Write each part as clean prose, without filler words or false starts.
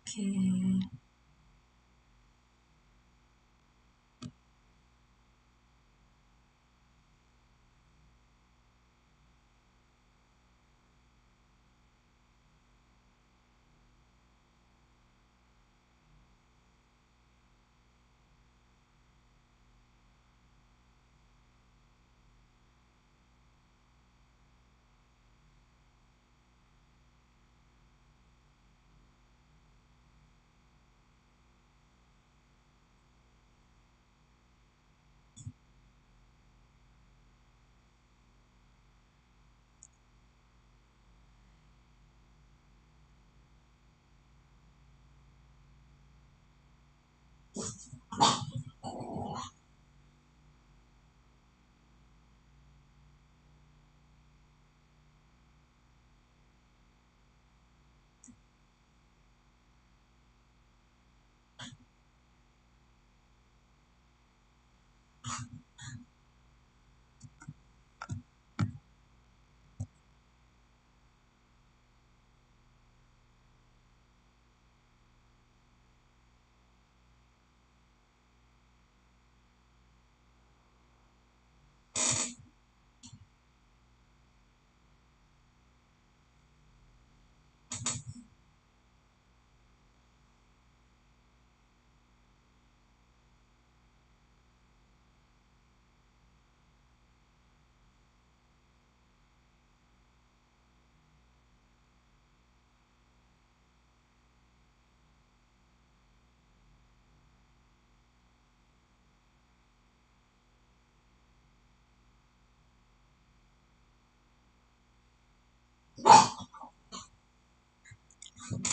Okay.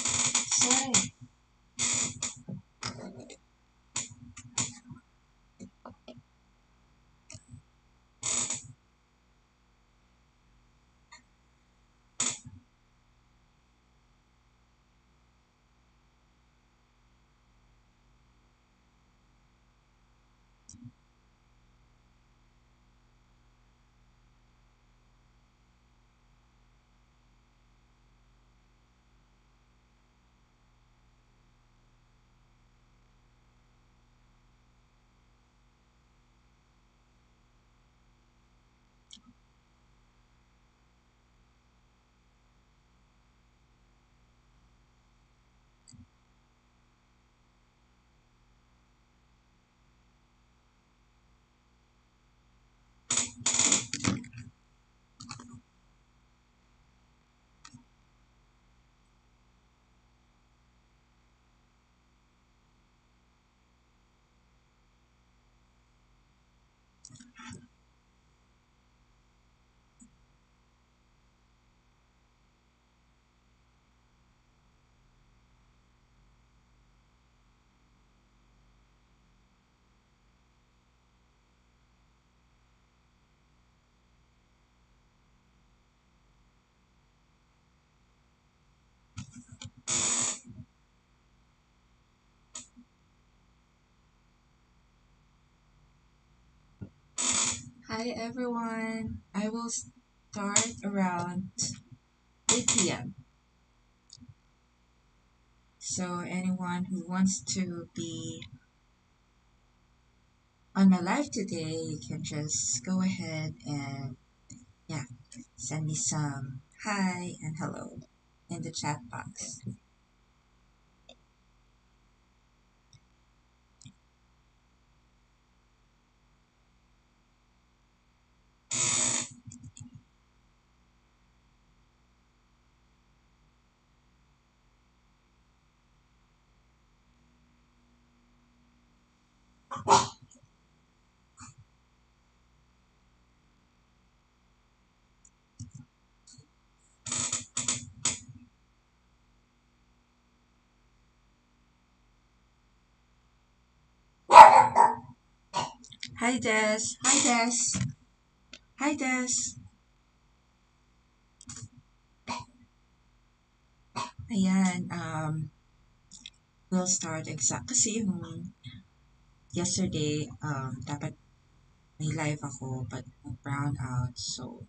Sorry. Hi everyone. I will start around 8 p.m. So anyone who wants to be on my live today, you can just go ahead and yeah, send me some hi and hello in the chat box. Hi Des. Hi Des. Hi Des. Ayan, we'll start exact kasi yung yesterday, dapat may live ako but nag-brown out. So,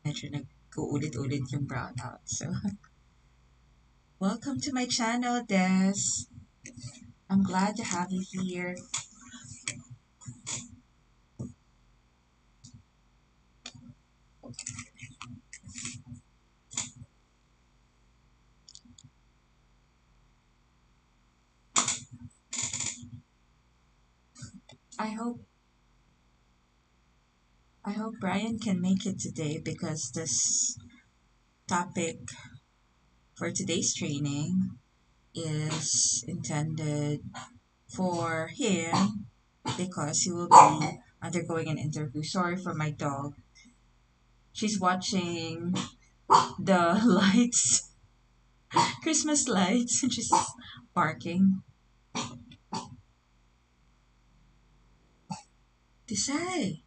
medyo nag-uulit-ulit yung brown out. So, Welcome to my channel, Des. I'm glad to have you here. I hope I hope Brian can make it today because this topic for today's training is intended for him because he will be undergoing an interview. Sorry for my dog. She's watching the lights, Christmas lights, and she's barking. Tisay.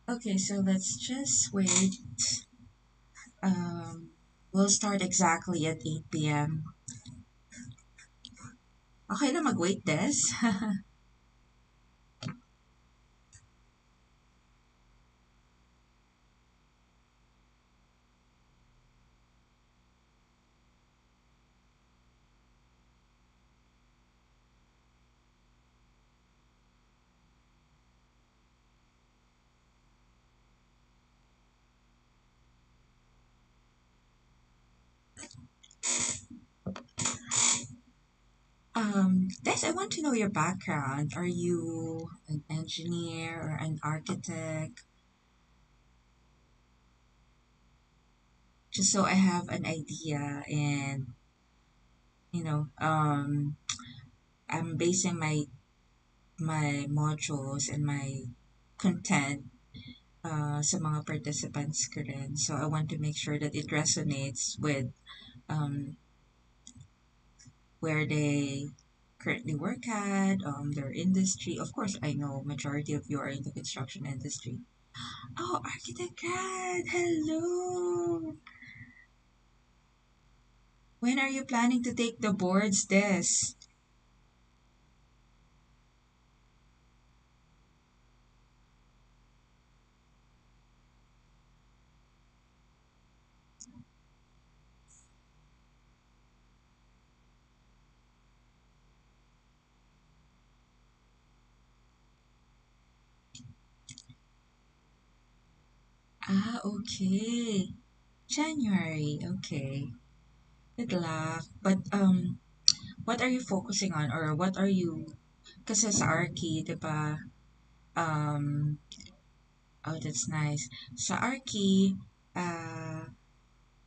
Okay, so let's just wait. Um, we'll start exactly at 8 p.m. Okay na mag-wait, Des? Des, I want to know your background. Are you an engineer or an architect? Just so I have an idea, and you know, I'm basing my modules and my content sa mga participants ko rin. So I want to make sure that it resonates with um, where they currently work at, their industry. Of course, I know majority of you are in the construction industry. Oh, architect grad, hello. When are you planning to take the boards, Des? Ah, okay. January, okay. Good luck. But what are you focusing on or what are you kasi sa Arki, 'di ba? Um, oh, that's nice. Sa Arki, uh,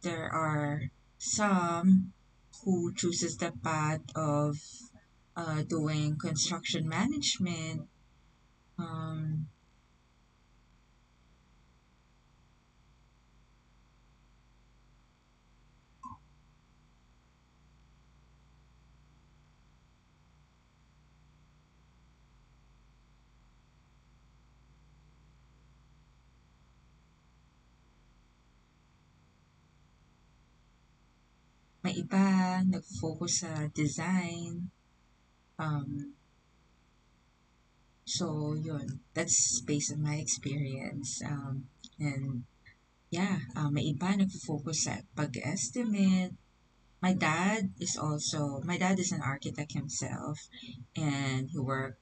there are some who chooses the path of doing construction management. Um, may iba nag-focus sa design. Um, so yun, that's based on my experience. And yeah, may iba nag-focus sa pag-estimate. My dad is an architect himself, and he worked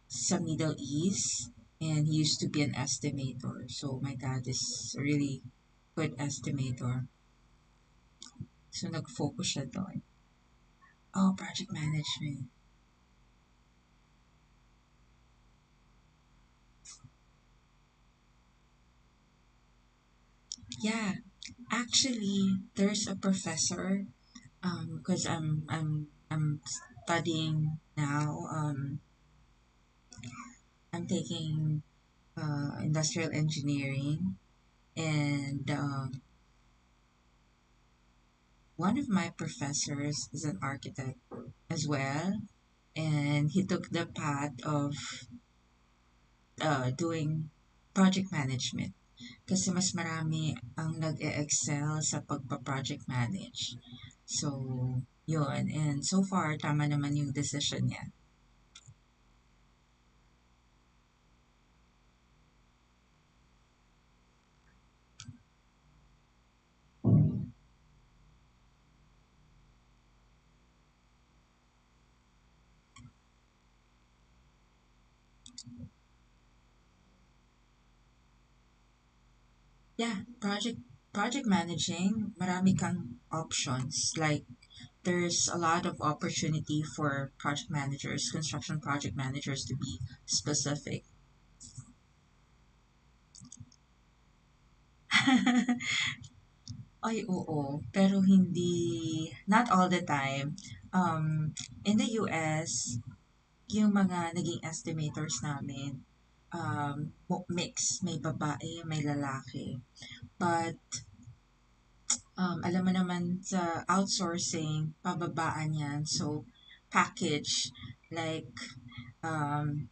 sa Middle East, and he used to be an estimator. So my dad is a really good estimator. So nag-focus siya doon. Oh, project management. Yeah, actually, there's a professor. Because I'm studying now. I'm taking industrial engineering, and one of my professors is an architect as well, and he took the path of doing project management. Kasi mas marami ang nag-excel sa pagpa-project manage. So, yun. And so far, tama naman yung decision niya. Yeah, project managing, marami kang options. Like, there's a lot of opportunity for project managers, construction project managers to be specific. Ay, oo. Pero hindi, not all the time. In the US, yung mga naging estimators namin, mix, may babae, may lalaki. But, alam mo naman sa outsourcing, pababaan yan. So, package, like, um,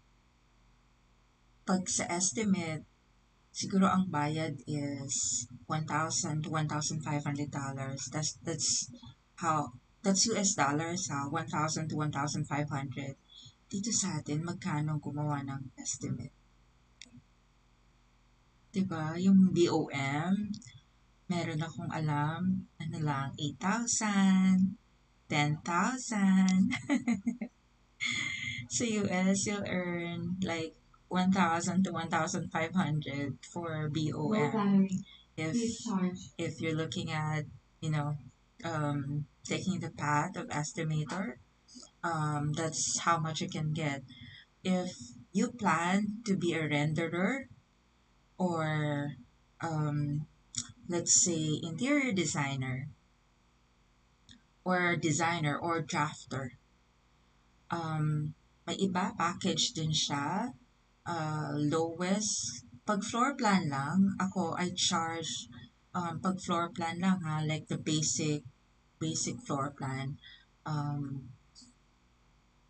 pag sa estimate, siguro ang bayad is $1,000 to $1,500. How that's US dollars ha, 1,000 to 1,500. Dito sa atin, magkano gumawa ng estimate? 'Di ba? Yung BOM, meron akong alam, ano lang, 8,000, 10,000. Sa US, you'll earn like 1,000 to 1,500 for BOM. If if you're looking at, you know, taking the path of estimator, that's how much you can get. If you plan to be a renderer or um, let's say interior designer or drafter, may iba package din siya. Lowest, pag floor plan lang, ako I charge, pag floor plan lang ha, like the basic floor plan, um,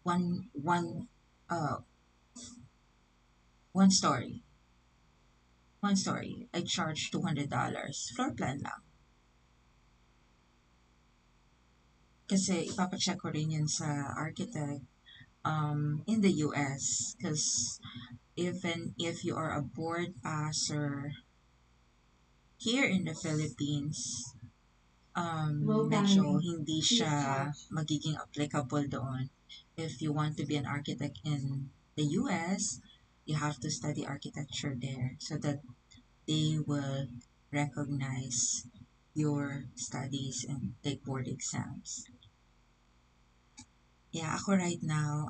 one uh one story. One story, I charge $200. Floor plan lang. Kasi ipapacheck ko rin yun sa architect in the US. Because even if you are a board passer here in the Philippines, medyo hindi siya magiging applicable doon. If you want to be an architect in the US, you have to study architecture there so that they will recognize your studies and take board exams. Yeah, ako right now,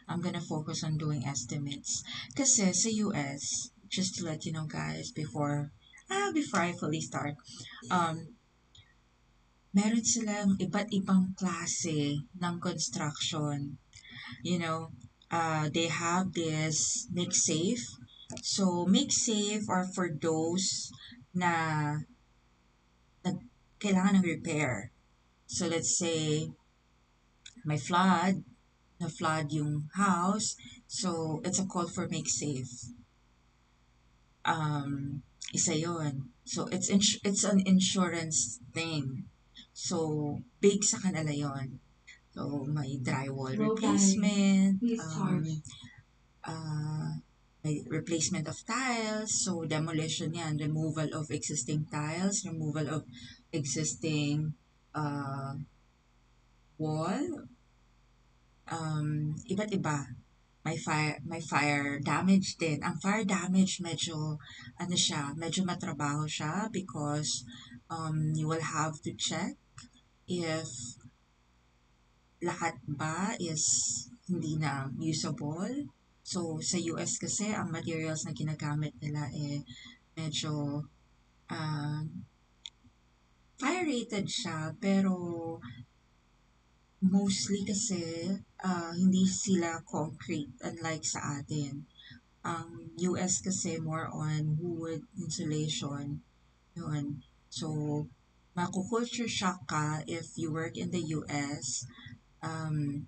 I'm gonna focus on doing estimates. Kasi sa US, just to let you know guys, before I fully start, um, meron silang iba't ibang klase ng construction. You know, they have this make safe. So, make safe are for those na nag, kailangan ng repair. So, let's say, may na-flood yung house. So, it's a call for make safe. Isa yun. So, it's an insurance thing. So, big sa kanila yun. So, may drywall replacement, uh, may replacement of tiles. So, demolition yan. Removal of existing tiles, removal of existing uh, wall, iba't iba. May fire damage din. Ang fire damage medyo ano siya, medyo matrabaho siya because you will have to check if lahat ba is hindi na usable. So sa US kasi ang materials na ginagamit nila medyo um, fire rated siya pero mostly kasi hindi sila concrete unlike sa atin. Ang US kasi more on wood insulation. Yun. So, makukulture shock ka if you work in the US. Um,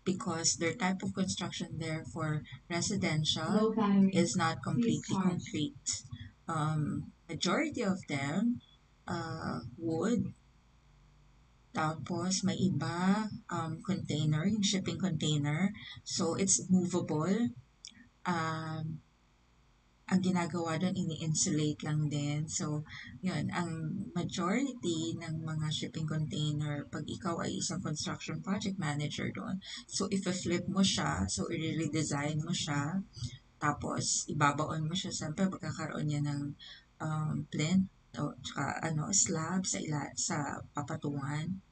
because their type of construction there for residential Low battery. is not Please completely charge. concrete. Majority of them wood, tapos may iba container, yung shipping container. So it's movable. Um, ang ginagawa doon, ini-insulate lang din. So, yun, ang majority ng mga shipping container, pag ikaw ay isang construction project manager doon, so if-flip mo siya, so i-redesign mo siya, tapos ibabaon mo siya, siyempre magkakaroon niya ng plinth o tsaka slab sa papatungan.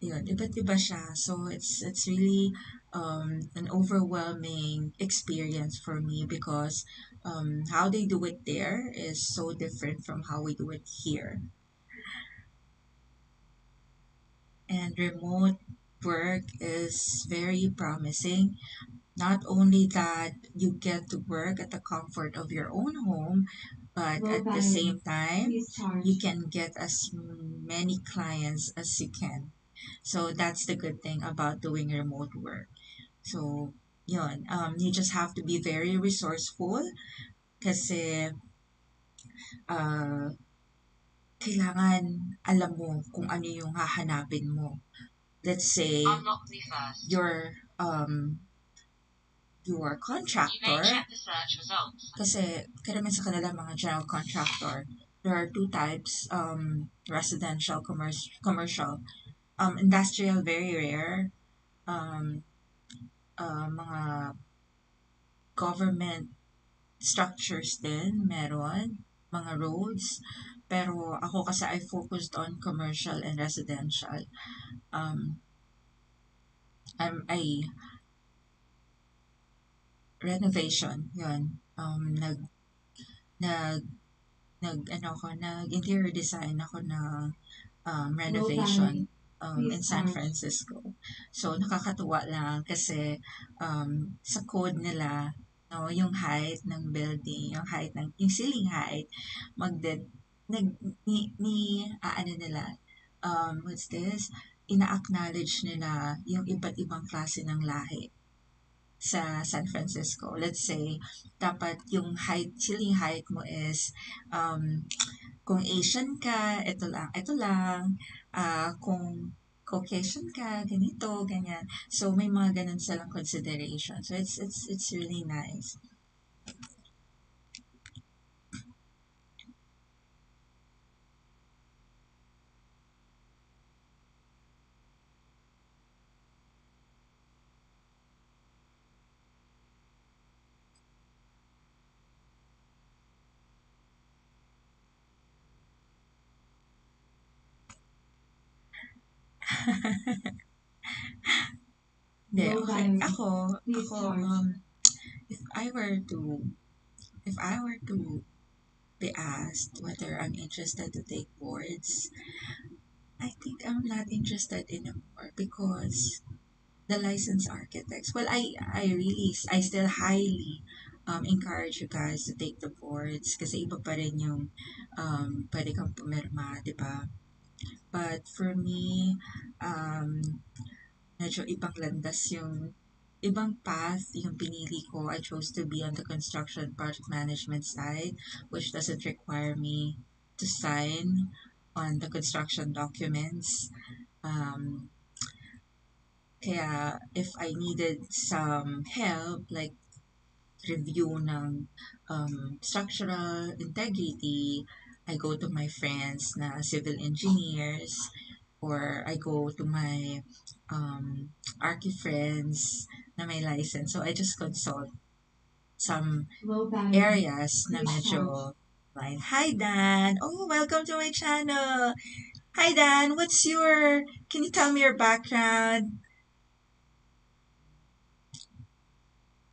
Yun, iba't iba siya. So it's really an overwhelming experience for me because how they do it there is so different from how we do it here. And remote work is very promising. Not only that you get to work at the comfort of your own home, but Low at the battery. same time, Please charge. you can get as many clients as you can. So that's the good thing about doing remote work. So, yun, you just have to be very resourceful kasi uh, kailangan alam mo kung ano yung hahanapin mo. Let's say, Unlock me first. your You may contractor, check the search results. kasi karamihan sa kanila mga general contractor, there are two types, residential, commercial. Industrial, very rare. Um, mga government structures din, meron. Mga roads. Pero ako kasi I focused on commercial and residential. Um, I renovation, yun. Nag, nag interior design ako ng Low renovation battery. in Please San charge. Francisco. So, nakakatuwa lang kasi sa code nila, no, yung height ng building, yung ceiling height, magde, nag, nila, what's this? Ina-acknowledge nila yung iba't ibang klase ng lahi sa San Francisco. Let's say, dapat yung ceiling height mo is um, kung Asian ka, ito lang. Kung Caucasian ka, ganito, ganyan. So, may mga ganun silang consideration. So, it's really nice. Hindi, Low okay. battery. Ako, Please charge. if I were to, if I were to be asked whether I'm interested to take boards, I think I'm not interested anymore because the licensed architects. Well, I still highly encourage you guys to take the boards kasi iba pa rin yung pwede kang pumirma, di ba? But for me, medyo ibang landas yung ibang path yung pinili ko. I chose to be on the construction project management side, which doesn't require me to sign on the construction documents. Um, Kaya if I needed some help, like review ng structural integrity, I go to my friends na civil engineers or I go to my archi friends na may license. So I just consult some Low battery. areas na Please medyo charge. line. Hi Dan! Oh, welcome to my channel! Hi Dan, can you tell me your background?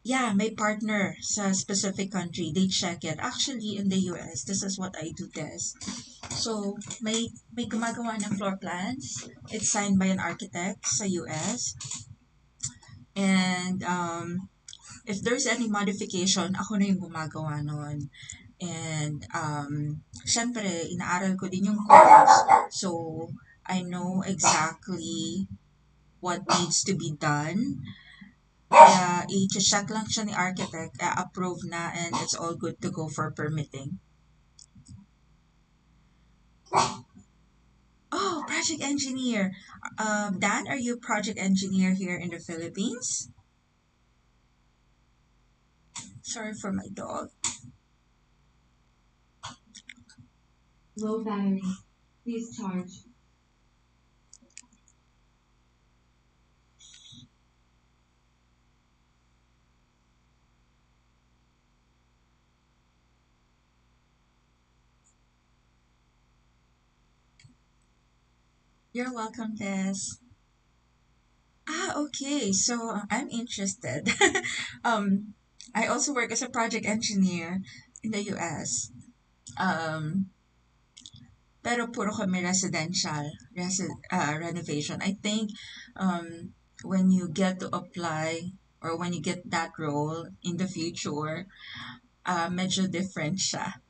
Yeah, may partner sa specific country. They check it. Actually, in the US, this is what I do test. So, may gumagawa ng floor plans. It's signed by an architect sa US. And if there's any modification, ako na yung gumagawa nun. And syempre, inaaral ko din yung codes. So, I know exactly what needs to be done. Kaya i-check lang siya ni architect, approve na, and it's all good to go for permitting. Oh, project engineer. Dan, are you project engineer here in the Philippines? Sorry for my dog. Low battery. Please charge. You're welcome, Tess. Okay. So I'm interested. um, I also work as a project engineer in the US. Um, pero puro kami residential renovation. I think um, when you get to apply or when you get that role in the future, medyo different siya.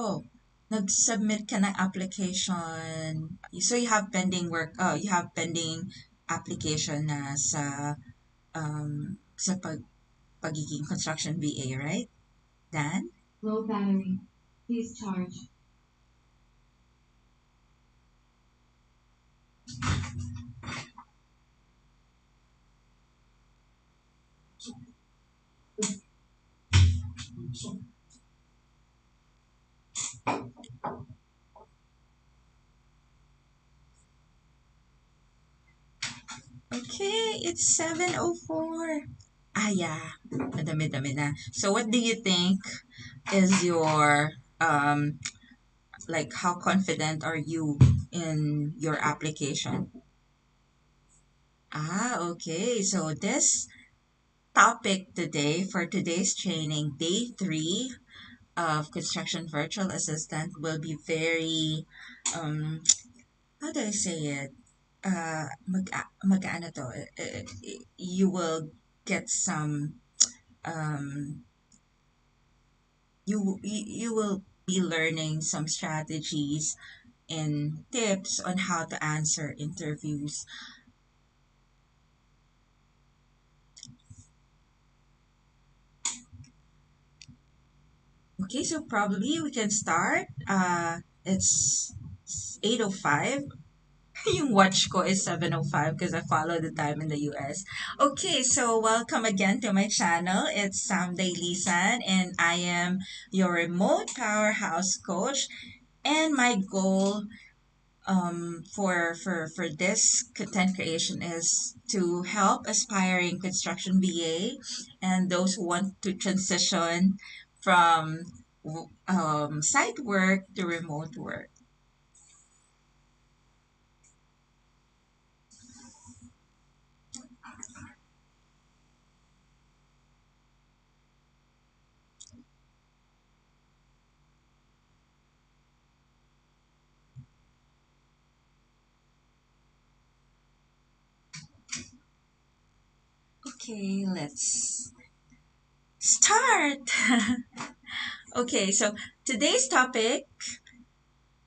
Oh, nag-submit ka ng application. So you have pending work, you have pending application na sa pagiging construction VA, right? Dan? Low battery. Please charge. Okay, it's 7:04. Yeah. Madami-dami na. So what do you think is your like how confident are you in your application? Okay. So this topic today for today's training, day 3 of construction virtual assistant will be very um how do I say it? Mag-ano to, you will get some um you will be learning some strategies and tips on how to answer interviews. Okay, so probably we can start. It's 8:05. Yung watch ko is 7:05 because I follow the time in the US. Okay, so welcome again to my channel. It's Sam Lisan and I am your remote powerhouse coach. And my goal for this content creation is to help aspiring construction VA and those who want to transition from site work to remote work. Okay, let's start. Okay, so today's topic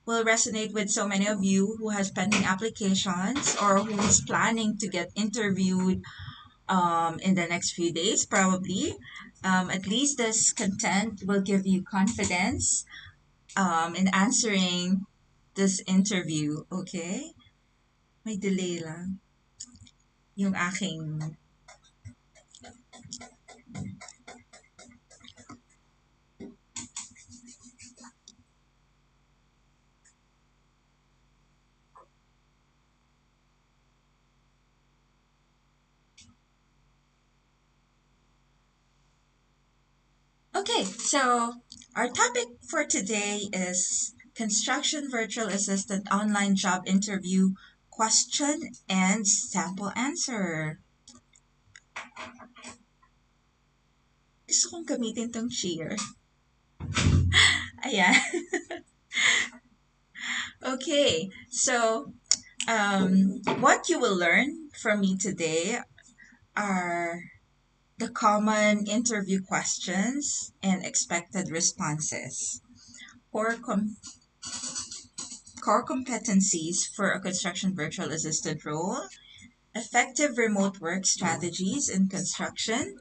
will resonate with so many of you who has pending applications or who is planning to get interviewed in the next few days, probably. At least this content will give you confidence in answering this interview. Okay? May delay lang yung aking... Okay, so our topic for today is construction virtual assistant online job interview question and sample answer. Gusto kong gamitin tong cheer. Ayan. Okay, so what you will learn from me today are the common interview questions and expected responses. core competencies for a construction virtual assistant role, effective remote work strategies in construction,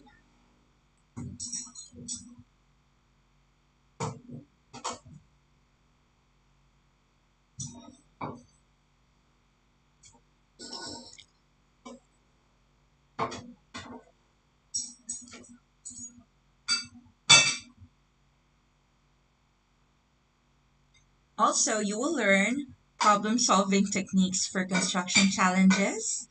also, you will learn problem solving techniques for construction challenges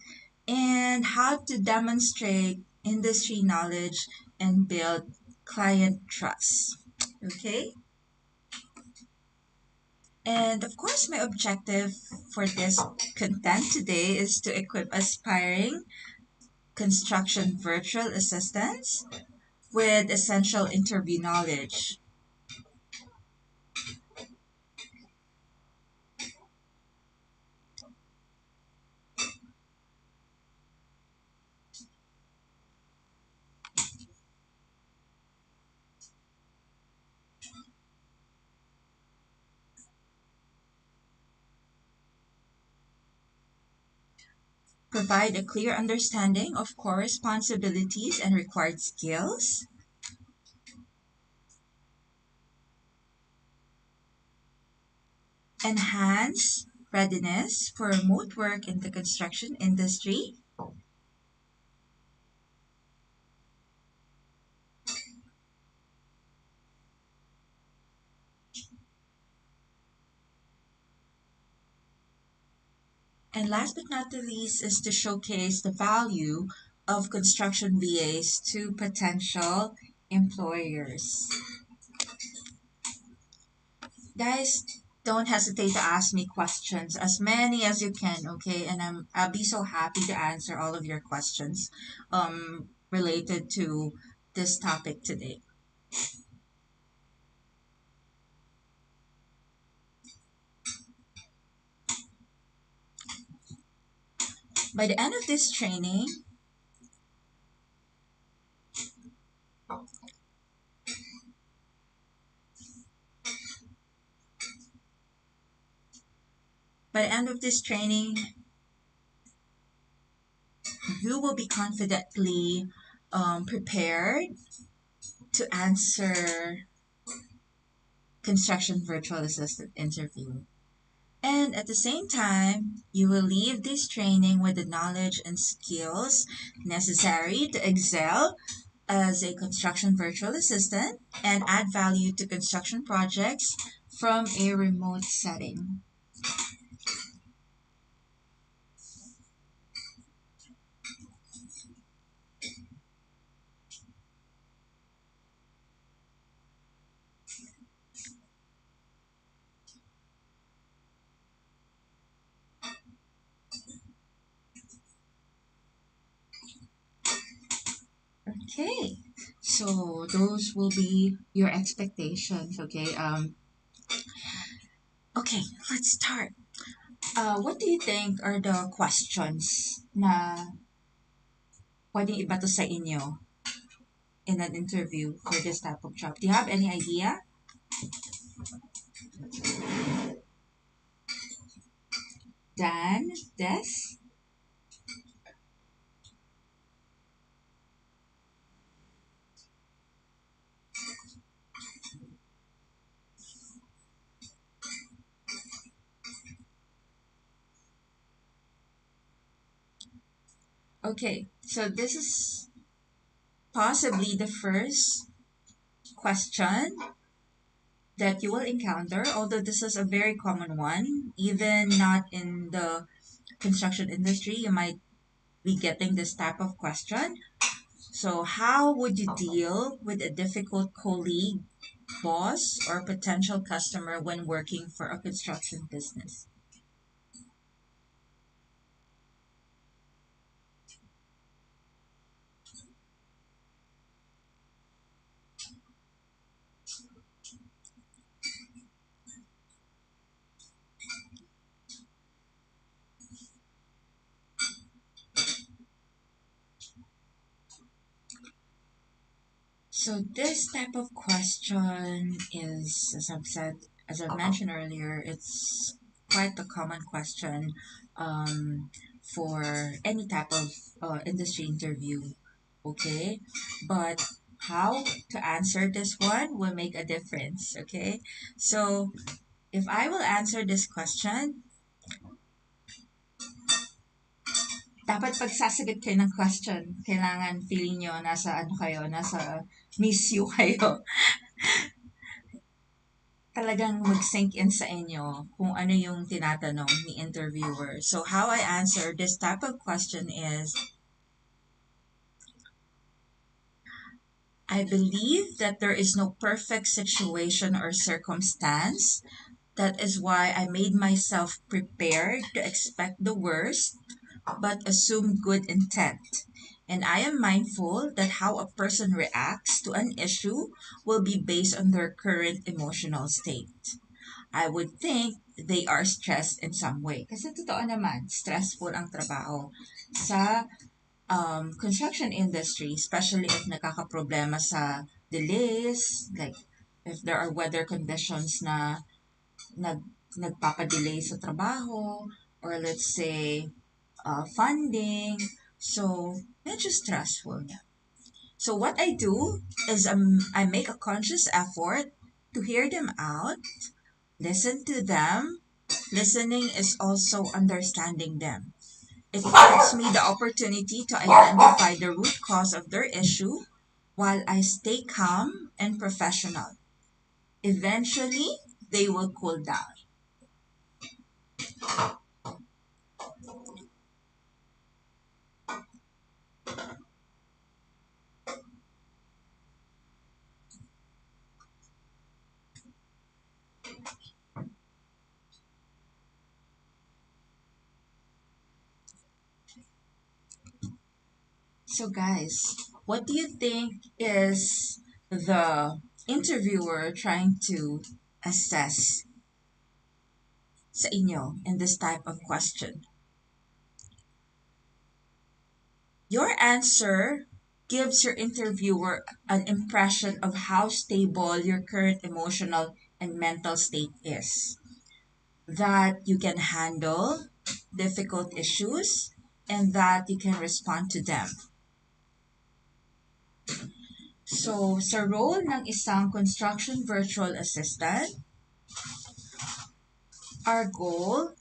and how to demonstrate industry knowledge and build client trust. Okay? And of course, my objective for this content today is to equip aspiring construction virtual assistants with essential interview knowledge. Provide a clear understanding of core responsibilities and required skills. Enhance readiness for remote work in the construction industry. And last but not the least is to showcase the value of construction VAs to potential employers. Guys, don't hesitate to ask me questions, as many as you can, okay? And I'll be so happy to answer all of your questions related to this topic today. By the end of this training, by the end of this training, you will be confidently prepared to answer construction virtual assistant interview. And at the same time, you will leave this training with the knowledge and skills necessary to excel as a construction virtual assistant and add value to construction projects from a remote setting. Okay, so those will be your expectations. Okay. Okay, let's start. What do you think are the questions na pwedeng ibato sa inyo in an interview for this type of job? Do you have any idea? Dan, Des? Okay, so this is possibly the first question that you will encounter, although this is a very common one, even not in the construction industry, you might be getting this type of question. So, how would you deal with a difficult colleague, boss, or potential customer when working for a construction business? So, this type of question is, as I've said as I mentioned earlier, it's quite a common question for any type of industry interview. Okay, but how to answer this one will make a difference. Okay, so if I will answer this question, dapat pag sasagot kayo ng question, kailangan feeling nyo nasa ano kayo, nasa miss you kayo. Talagang mag-sink in sa inyo kung ano yung tinatanong ni interviewer. So how I answer this type of question is, I believe that there is no perfect situation or circumstance. That is why I made myself prepared to expect the worst but assume good intent. And I am mindful that how a person reacts to an issue will be based on their current emotional state. I would think they are stressed in some way. Kasi totoo naman, stressful ang trabaho sa construction industry, especially if nakakaproblema sa delays, like if there are weather conditions na nag, nagpapadelay sa trabaho, or let's say funding. So, medyo stressful niya. So, what I do is I make a conscious effort to hear them out, listen to them. Listening is also understanding them. It gives me the opportunity to identify the root cause of their issue while I stay calm and professional. Eventually, they will cool down. So, guys, what do you think is the interviewer trying to assess sa inyo in this type of question? Your answer gives your interviewer an impression of how stable your current emotional and mental state is. That you can handle difficult issues and that you can respond to them. So, sa role ng isang construction virtual assistant, our goal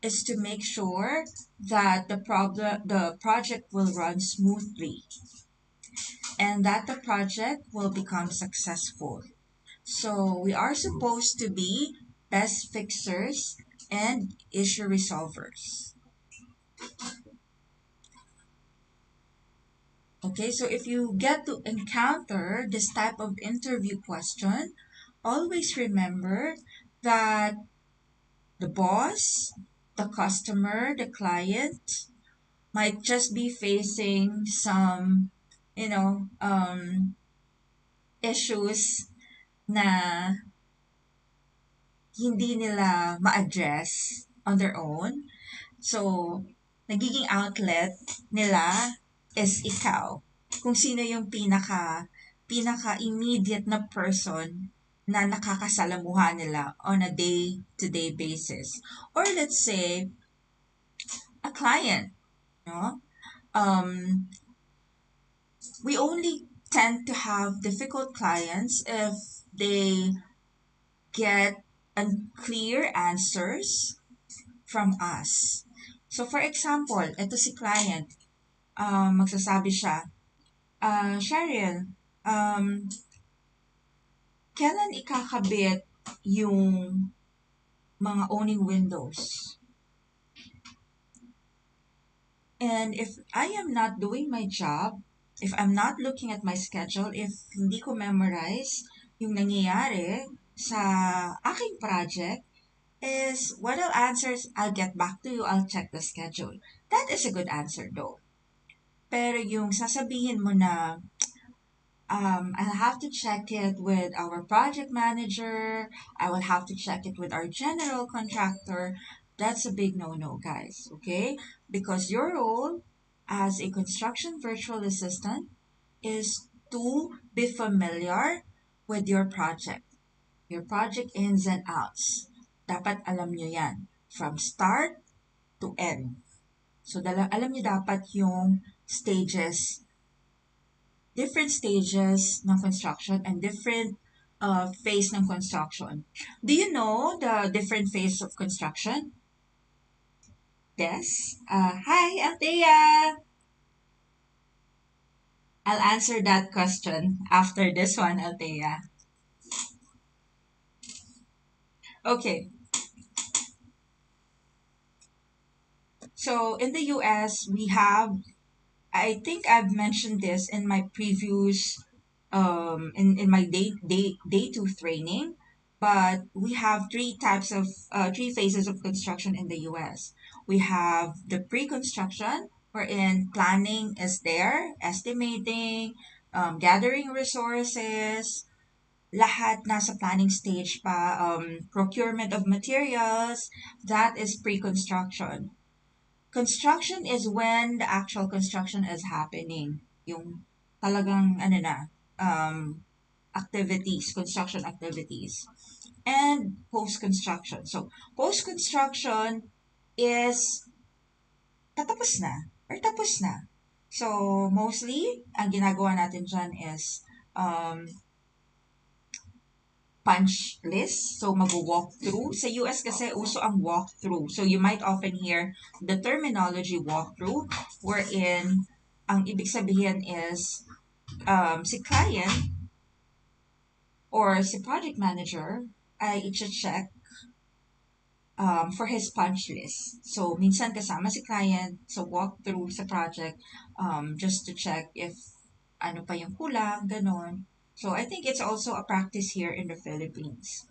is to make sure that the project will run smoothly and that the project will become successful. So we are supposed to be best fixers and issue resolvers. Okay, so if you get to encounter this type of interview question, always remember that the boss, the customer, the client might just be facing some, you know, issues na hindi nila ma-address on their own. So, nagiging outlet nila is ikaw. Kung sino yung pinaka-immediate na person na nakakasalamuha nila on a day-to-day basis. Or let's say, a client, no? We only tend to have difficult clients if they get unclear answers from us. So, for example, ito si client, magsasabi siya, Cheryl, kailan ikakabit yung mga owning windows? And if I am not doing my job, if I'm not looking at my schedule, if hindi ko memorize yung nangyayari sa aking project, is what I'll answer is, I'll get back to you, I'll check the schedule. That is a good answer though. Pero yung sasabihin mo na, I'll have to check it with our project manager, I will have to check it with our general contractor, that's a big no-no, guys, okay? Because your role as a construction virtual assistant is to be familiar with your project. Your project ins and outs. Dapat alam nyo yan. From start to end. So, alam nyo dapat yung stages, different stages ng construction and different phase ng construction. Do you know the different phase of construction? Yes. Hi, Althea. I'll answer that question after this one, Althea. Okay. So in the US, we have, I think I've mentioned this in my previous, in my day two training, but we have three phases of construction in the US. We have the pre-construction, wherein planning is there, estimating, gathering resources, lahat nasa planning stage pa, procurement of materials, that is pre-construction. Construction is when the actual construction is happening. Yung talagang, activities, construction activities. And post-construction. So, post-construction is patapos na or tapos na. So, mostly, ang ginagawa natin dyan is punch list. So, mag-walk through. Sa US kasi, uso ang walk through. So, you might often hear the terminology walk through, wherein ang ibig sabihin is si client or si project manager ay i-check for his punch list. So, minsan kasama si client sa walk through sa project just to check if ano pa yung kulang, ganon. So, I think it's also a practice here in the Philippines.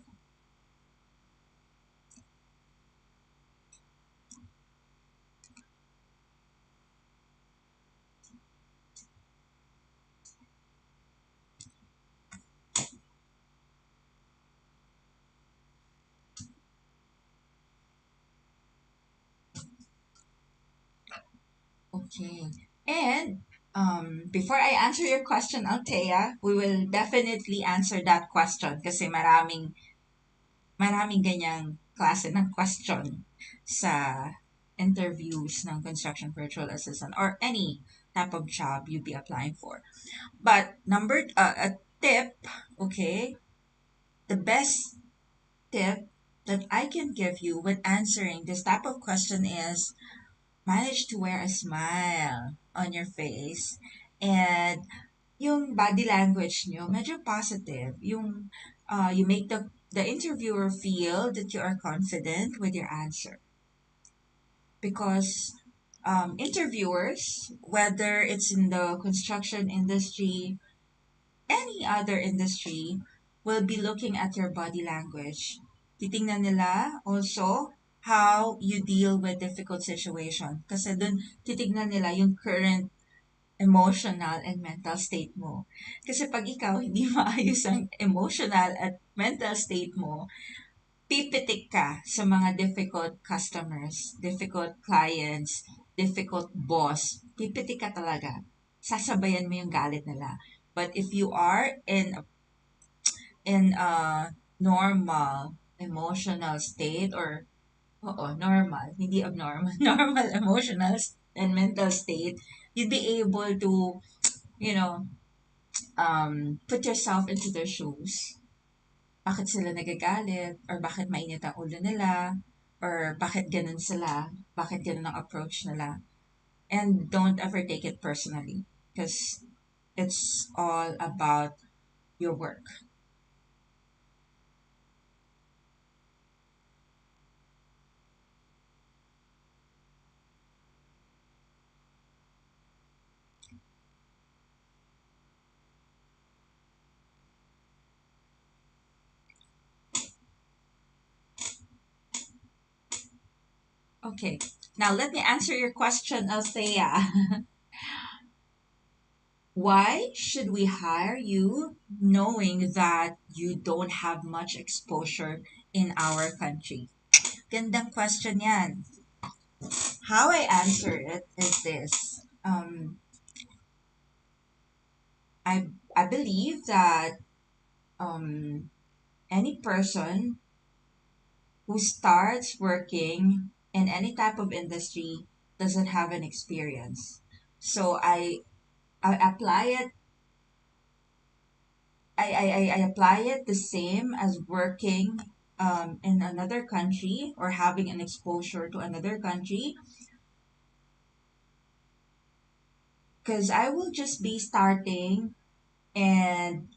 Okay. And before I answer your question, Althea, we will definitely answer that question kasi maraming ganyang klase ng question sa interviews ng construction virtual assistant or any type of job you'd be applying for. But a tip, okay, the best tip that I can give you with answering this type of question is manage to wear a smile on your face and yung body language nyo medyo positive. You make the interviewer feel that you are confident with your answer. Because interviewers, whether it's in the construction industry, any other industry, will be looking at your body language. Titingnan nila also how you deal with difficult situation. Kasi dun titignan nila yung current emotional and mental state mo. Kasi pag ikaw hindi maayos ang emotional at mental state mo, pipitik ka sa mga difficult customers, difficult clients, difficult boss. Pipitik ka talaga. Sasabayan mo yung galit nila. But if you are in a normal emotional state or normal, hindi abnormal, normal emotional and mental state, you'd be able to, you know, put yourself into their shoes. Bakit sila nagagalit? Or bakit mainit ang ulo nila? Or bakit ganun sila? Bakit ganun ang approach nila? And don't ever take it personally. Because it's all about your work. Okay, now let me answer your question, Althea. Why should we hire you knowing that you don't have much exposure in our country? Gandang question yan. How I answer it is this. I believe that um, any person who starts working in any type of industry doesn't have an experience. So I apply it I apply it the same as working in another country or having an exposure to another country, because I will just be starting and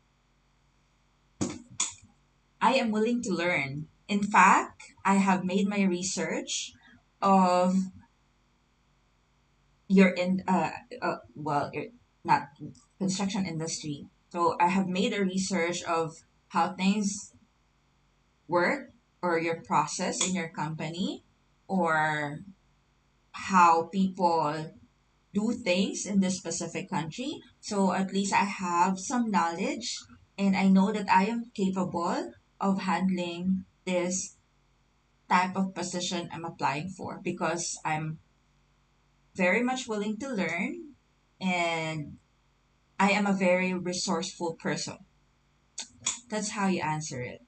I am willing to learn. In fact, I have made my research of your in well, not construction industry. So I have made a research of how things work or your process in your company, or how people do things in this specific country. So at least I have some knowledge and I know that I am capable of handling this type of position I'm applying for, because I'm very much willing to learn and I am a very resourceful person. That's how you answer it.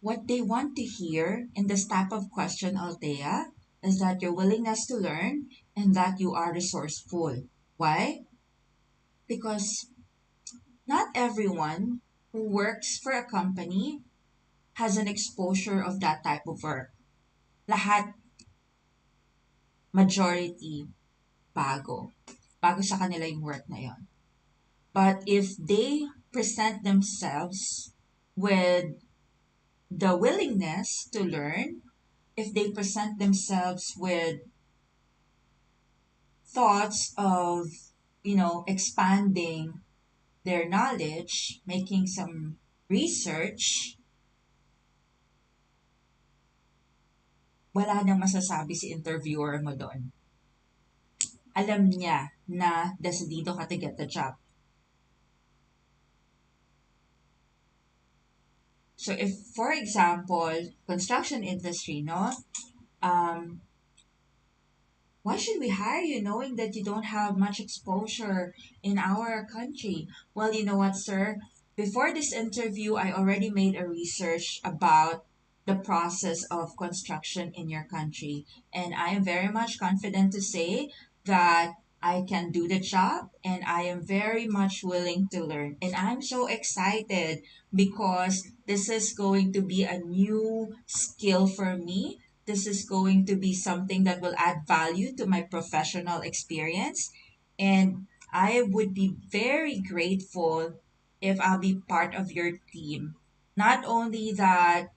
What they want to hear in this type of question, Althea, is that your willingness to learn and that you are resourceful. Why? Because not everyone who works for a company has an exposure of that type of work. Lahat, majority, bago. Bago sa kanila yung work na yon. But if they present themselves with the willingness to learn, if they present themselves with thoughts of, expanding their knowledge, making some research, wala nang masasabi si interviewer mo doon. Alam niya na decidido ka to get the job. So if, for example, construction industry, no, um, why should we hire you knowing that you don't have much exposure in our country? Well, you know what, sir? Before this interview, I already made a research about the process of construction in your country. And I am very much confident to say that I can do the job and I am very much willing to learn. And I'm so excited because this is going to be a new skill for me. This is going to be something that will add value to my professional experience. And I would be very grateful if I'll be part of your team. Not only that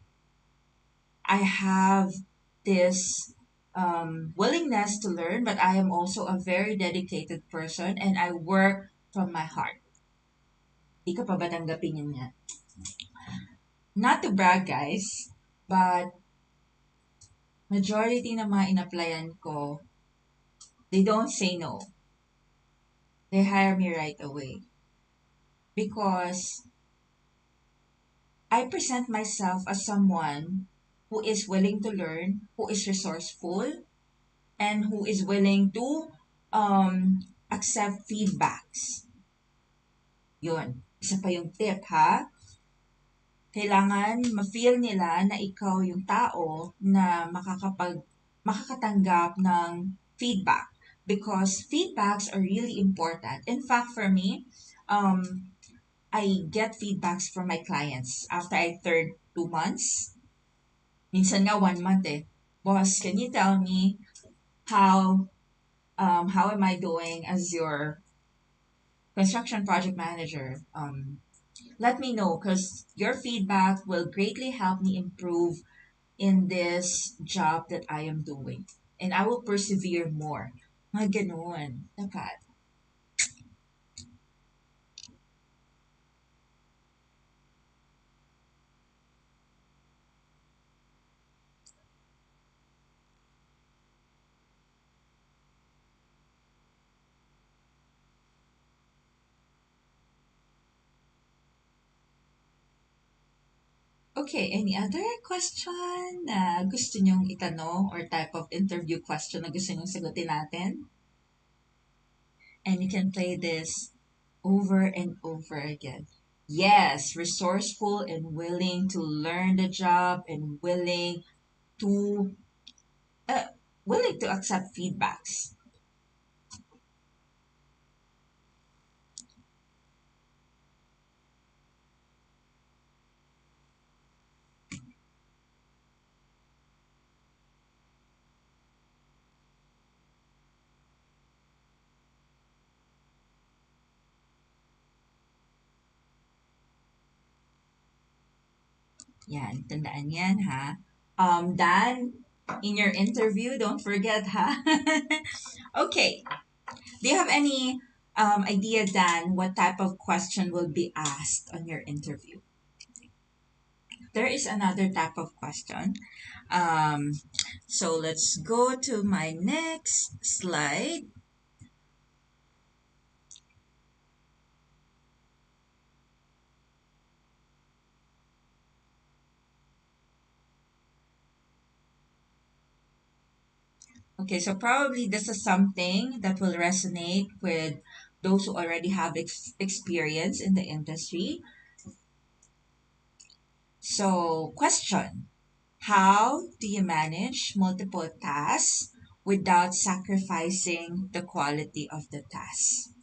I have this willingness to learn, but I am also a very dedicated person and I work from my heart. Di ka pa ba tanggapin yun yan? Not to brag, guys, but majority ng mga in-applyan ko, they don't say no. They hire me right away. Because I present myself as someone who is willing to learn, who is resourceful, and who is willing to accept feedbacks. Yun. Isa pa yung tip, ha? Kailangan ma-feel nila na ikaw yung tao na makakatanggap ng feedback. Because feedbacks are really important. In fact, for me, I get feedbacks from my clients after I turn 2 months. Minsan nga 1 month eh. Boss, can you tell me how how am I doing as your construction project manager? Let me know because your feedback will greatly help me improve in this job that I am doing. And I will persevere more. Mga ganun. Dapat. Okay, any other question na gusto nyong itanong or type of interview question na gusto nyong sagutin natin? And you can play this over and over again. Yes, resourceful and willing to learn the job and to uh, willing to accept feedbacks. Yan, tandaan yan ha. Dan, in your interview, don't forget ha. Okay, do you have any idea, Dan, what type of question will be asked on your interview? There is another type of question. Um, so let's go to my next slide. Okay, so probably this is something that will resonate with those who already have experience in the industry. So, question: how do you manage multiple tasks without sacrificing the quality of the task?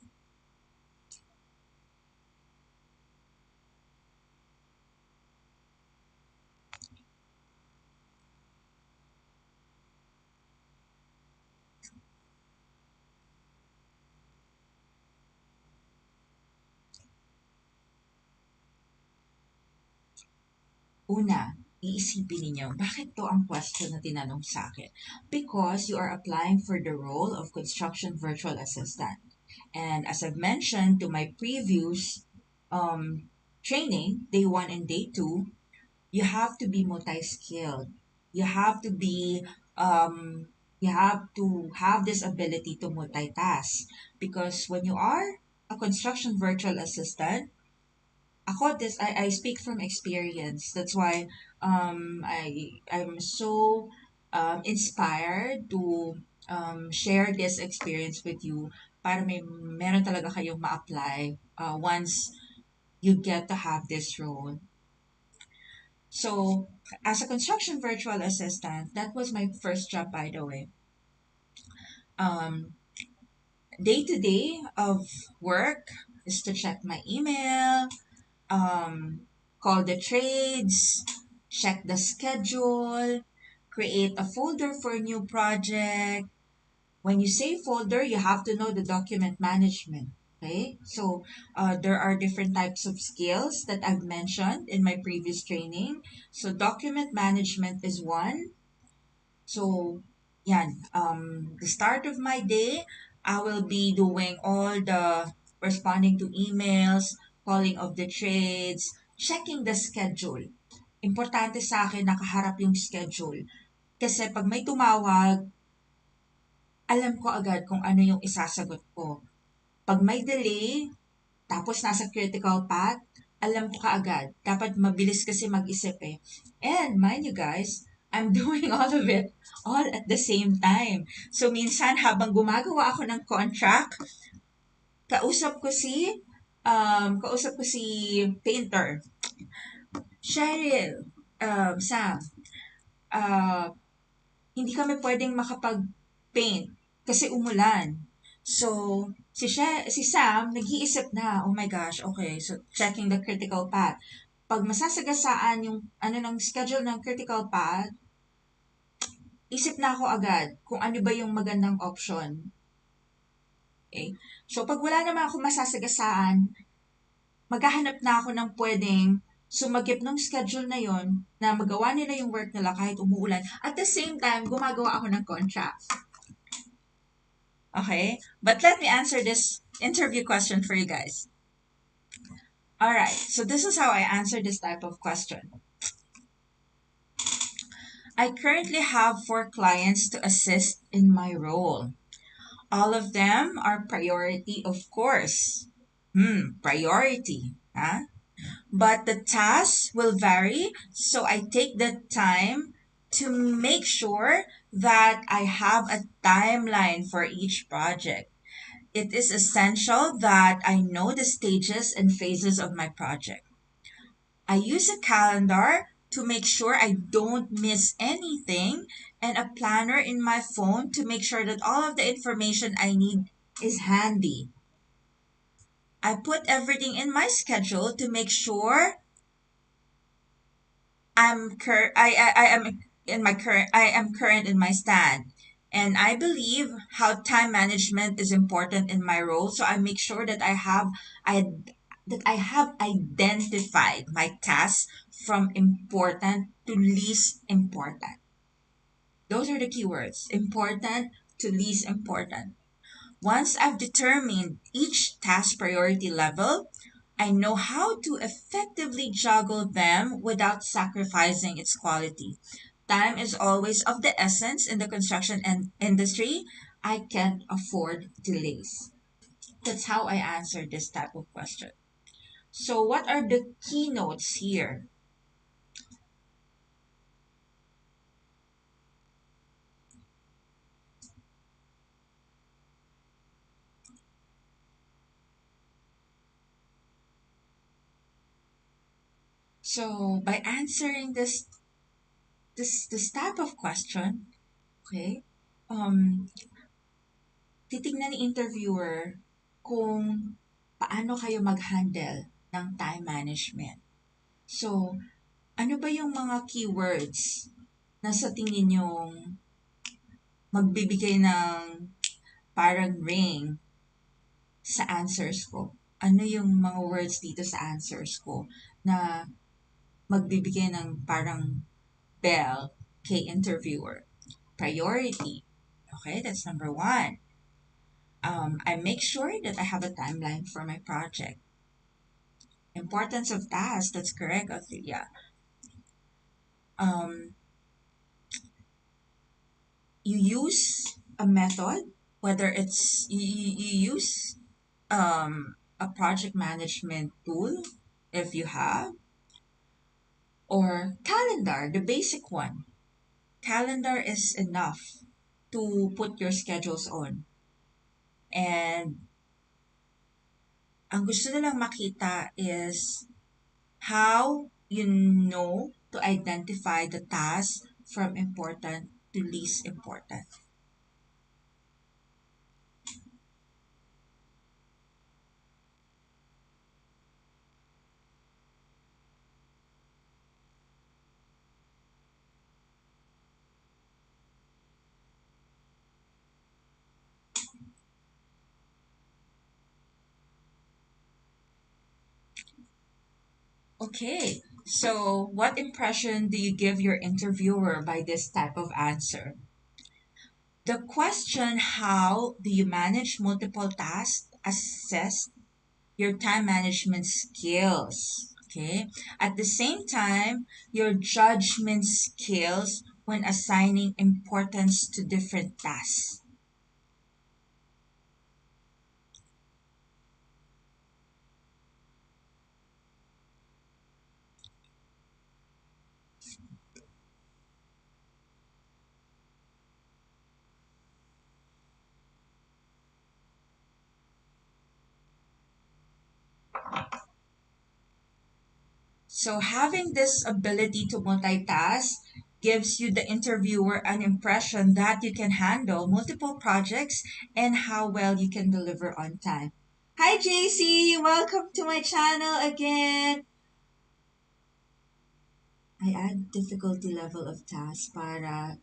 Una, iisipin ninyo, bakit to ang question na tinanong sa akin? Because you are applying for the role of construction virtual assistant. And as I've mentioned to my previous um, training, day one and day two, you have to be multi-skilled. You have to be um, you have to have this ability to multitask because when you are a construction virtual assistant, I speak from experience. That's why I'm so inspired to share this experience with you para meron talaga kayong ma-apply once you get to have this role. So, as a construction virtual assistant, that was my first job, by the way. Um, Day to day of work is to check my email, call the trades, check the schedule, create a folder for a new project. When you say folder, you have to know the document management. Okay, so there are different types of skills that I've mentioned in my previous training. So document management is one. So, yan. The start of my day, I will be doing all the responding to emails, calling of the trades, checking the schedule. Importante sa akin nakaharap yung schedule. Kasi pag may tumawag, alam ko agad kung ano yung isasagot ko. Pag may delay, tapos nasa critical path, alam ko kaagad. Dapat mabilis kasi mag-isip eh. And mind you guys, I'm doing all of it all at the same time. So minsan habang gumagawa ako ng contract, kausap ko si painter. Cheryl, Sam, uh, hindi kami pwedeng makapag-paint kasi umulan. So, si Sam, nag-iisip na, oh my gosh, okay, so checking the critical path. Pag masasagasaan yung ano ng schedule ng critical path, isip na ako agad kung ano ba yung magandang option. Okay? So, pag wala naman ako masasagasaan, maghahanap na ako ng pwedeng sumagip ng schedule na yon na magawa nila yung work nila kahit umuulan. At the same time, gumagawa ako ng contract. Okay? But let me answer this interview question for you guys. All right. So this is how I answer this type of question. I currently have 4 clients to assist in my role. All of them are priority, of course. Priority. Huh? but the tasks will vary. So I take the time to make sure that I have a timeline for each project. It is essential that I know the stages and phases of my project. I use a calendar to make sure I don't miss anything, and a planner in my phone to make sure that all of the information I need is handy. I put everything in my schedule to make sure I am in my current I am current in my stand. And I believe how time management is important in my role. So I make sure that I have identified my tasks from important to least important. Those are the keywords. Important to least important. Once I've determined each task priority level, I know how to effectively juggle them without sacrificing its quality. Time is always of the essence in the construction industry. I can't afford delays. That's how I answer this type of question. So, what are the keynotes here? So, by answering this type of question, okay, um, titignan ni interviewer kung paano kayo mag-handle ng time management. So, ano ba yung mga keywords na sa tingin yung magbibigay ng parang ring sa answers ko? Ano yung mga words dito sa answers ko na magbibigay ng parang bell kay interviewer? Priority. Okay, that's number one. I make sure that I have a timeline for my project. Importance of tasks, that's correct, Ophelia. Um, you use a method, whether you use a project management tool if you have, or calendar, the basic one. Calendar is enough to put your schedules on. And ang gusto nilang makita is how you know to identify the task from important to least important. Okay, so what impression do you give your interviewer by this type of answer? The question, how do you manage multiple tasks, assess your time management skills. Okay. At the same time, your judgment skills when assigning importance to different tasks. So having this ability to multitask gives you the interviewer an impression that you can handle multiple projects and how well you can deliver on time. Hi JC, welcome to my channel again. I add difficulty level of task para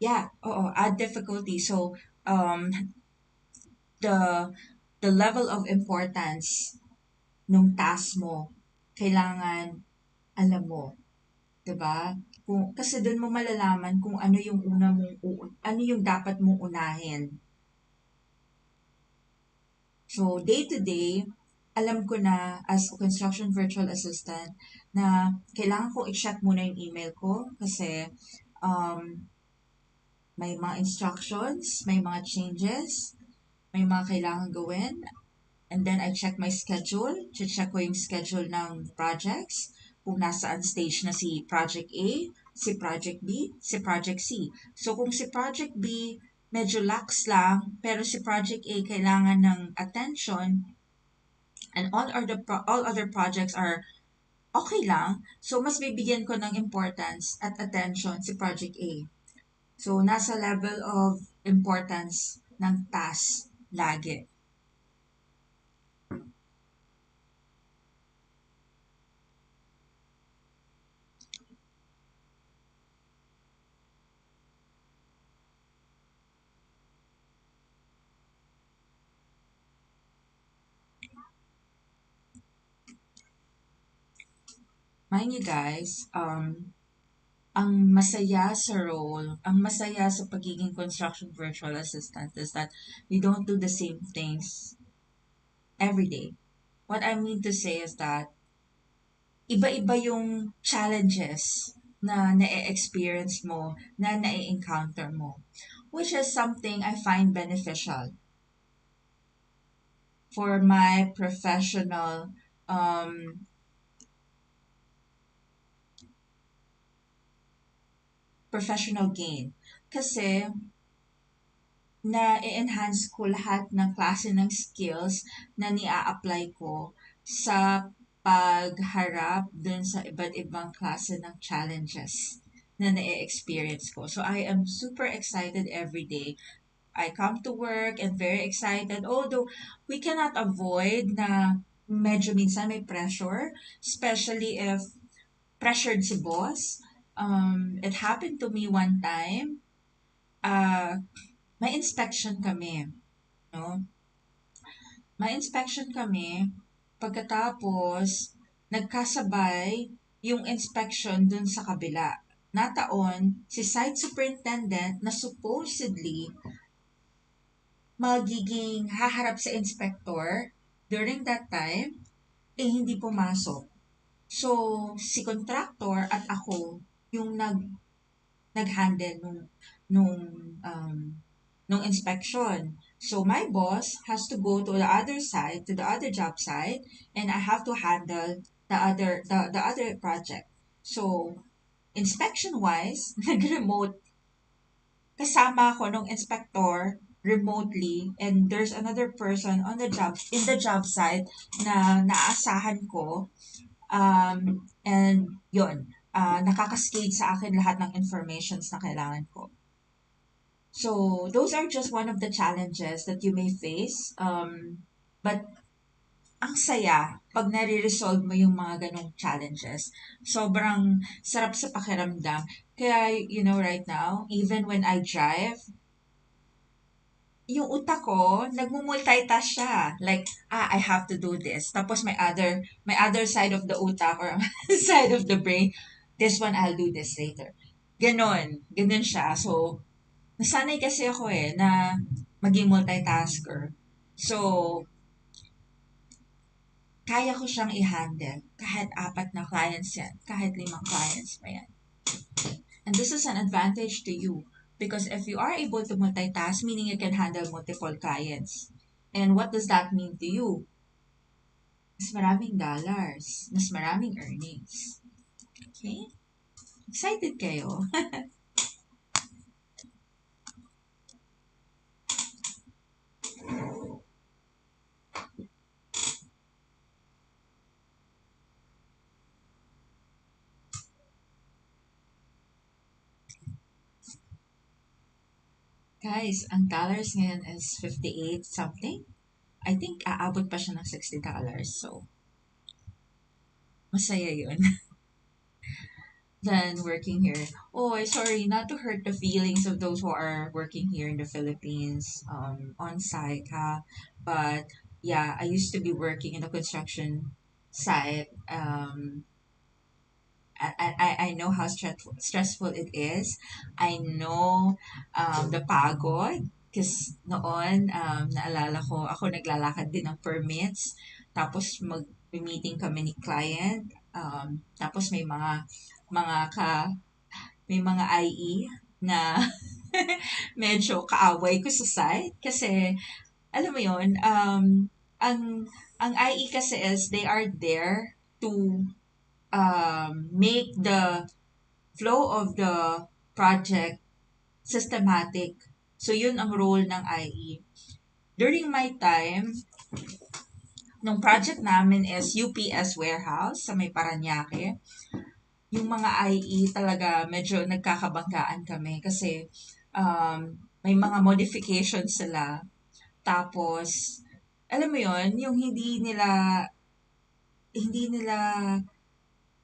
yeah, oo, add difficulty. So, the the level of importance nung task mo, kailangan alam mo, 'di ba? Kung kasi doon mo malalaman kung ano yung dapat mong unahin. So, day to day, alam ko na as a construction virtual assistant na kailangan kong i-check muna yung email ko kasi um, may mga instructions, may mga changes, may mga kailangan gawin. And then I check my schedule. Check ko yung schedule ng projects. Kung nasaan stage na si Project A, si Project B, si Project C. So kung si Project B medyo lax lang, pero si Project A kailangan ng attention, and all other projects are okay lang, so mas bibigyan ko ng importance at attention si Project A. So nasa level of importance ng task lagi. Mind you guys, ang masaya sa role, ang masaya sa pagiging construction virtual assistant is that we don't do the same things every day. What I mean to say is that iba-iba yung challenges na na-experience mo, na na-encounter mo, which is something I find beneficial for my um, professional gain. Kasi na-enhance ko lahat ng klase ng skills na nia-apply ko sa pagharap dun sa iba't ibang klase ng challenges na na-experience ko. So I am super excited every day. I come to work and very excited. Although we cannot avoid na medyo minsan may pressure, especially if pressured si boss. It happened to me one time. Uh, may inspection kami. No? May inspection kami. Pagkatapos, nagkasabay yung inspection dun sa kabila. Nataon, si site superintendent na supposedly magiging haharap sa inspector during that time, eh hindi pumasok. So, si contractor at ako yung nag-handle nung um, nung inspection. So my boss has to go to the other side, to the other job site, and I have to handle the other project. So inspection wise, nag-remote kasama ko nung inspector remotely, and there's another person on the job in the job site na naasahan ko, and yun, nakakascade sa akin lahat ng informations na kailangan ko. So those are just one of the challenges that you may face. But ang saya pag nare-resolve mo yung mga ganong challenges. Sobrang sarap sa pakiramdam. Kaya, you know, right now, even when I drive, yung utak ko, nagmumultitask siya. Like, I have to do this. Tapos may other side of the utak or side of the brain, this one, I'll do this later. Ganon. Ganon siya. So, nasanay kasi ako na maging multitasker. So, kaya ko siyang i-handle kahit 4 na clients yan, kahit 5 clients pa yan. And this is an advantage to you because if you are able to multitask, meaning you can handle multiple clients. And what does that mean to you? Mas maraming dollars, mas maraming earnings. Okay? Excited kayo? Guys, ang dollars ngayon is 58 something. I think aabot pa siya ng $60. So, masaya yun. Than working here. Oh, sorry, not to hurt the feelings of those who are working here in the Philippines, on site, ha. But yeah, I used to be working in the construction site. I know how stressful it is. I know the pagod. Kasi noon, naalala ko, ako naglalakad din ng permits. Tapos mag-meeting kami ni client. Tapos mga ka may mga IE na medyo kaaway ko sa site kasi alam mo yon ang ang IE kasi is they are there to make the flow of the project systematic. So yun ang role ng IE. During my time, nung project namin is UPS warehouse sa may Paranaque, yung mga IE talaga medyo nagkakabanggaan kami kasi may mga modifications sila. Tapos, alam mo yon yung hindi nila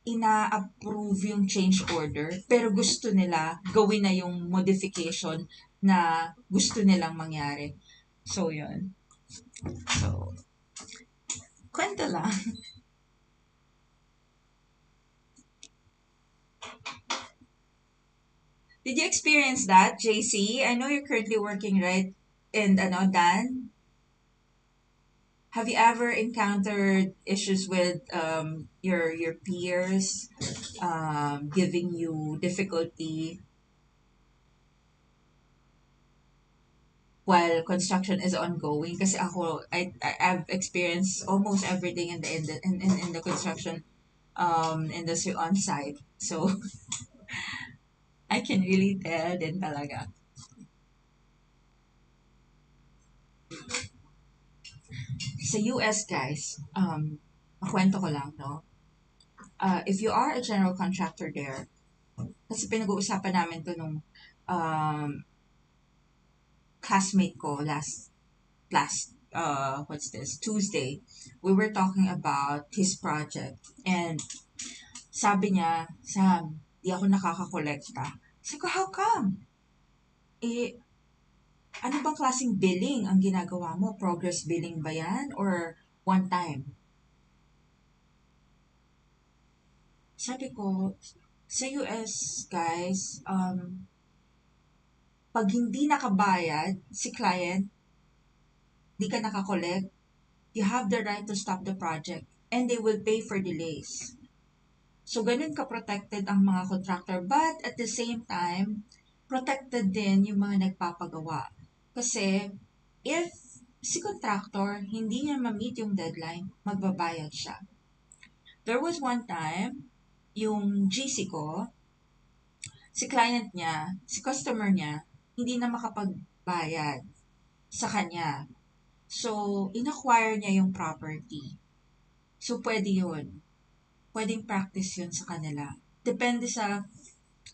ina-approve yung change order, pero gusto nila gawin na yung modification na gusto nilang mangyari. So, yun. So, kwento lang. Did you experience that, JC? I know you're currently working, right? And Dan, have you ever encountered issues with your peers giving you difficulty while construction is ongoing? Kasi ako, I've experienced almost everything in the construction industry on site. So, I can really tell din talaga. Sa US, guys, makwento ko lang, no? If you are a general contractor there, kasi pinag-uusapan namin to nung um, classmate ko what's this, Tuesday. We were talking about his project. And sabi niya, Sam, di ako nakakakolekta. Sabi ko, how come? Eh, ano bang klaseng billing ang ginagawa mo? Progress billing ba yan? Or one time? Sabi ko, sa US, guys, pag hindi nakabayad si client, di ka nakakolect, you have the right to stop the project and they will pay for delays. So, ganun ka-protected ang mga contractor. But at the same time, protected din yung mga nagpapagawa. Kasi, if si contractor hindi niya ma-meet yung deadline, magbabayad siya. There was one time, yung GC ko, si client niya, si customer niya, hindi na makapagbayad sa kanya. So, inacquire niya yung property. So, pwede yun. Pwedeng practice yun sa kanila. Depende sa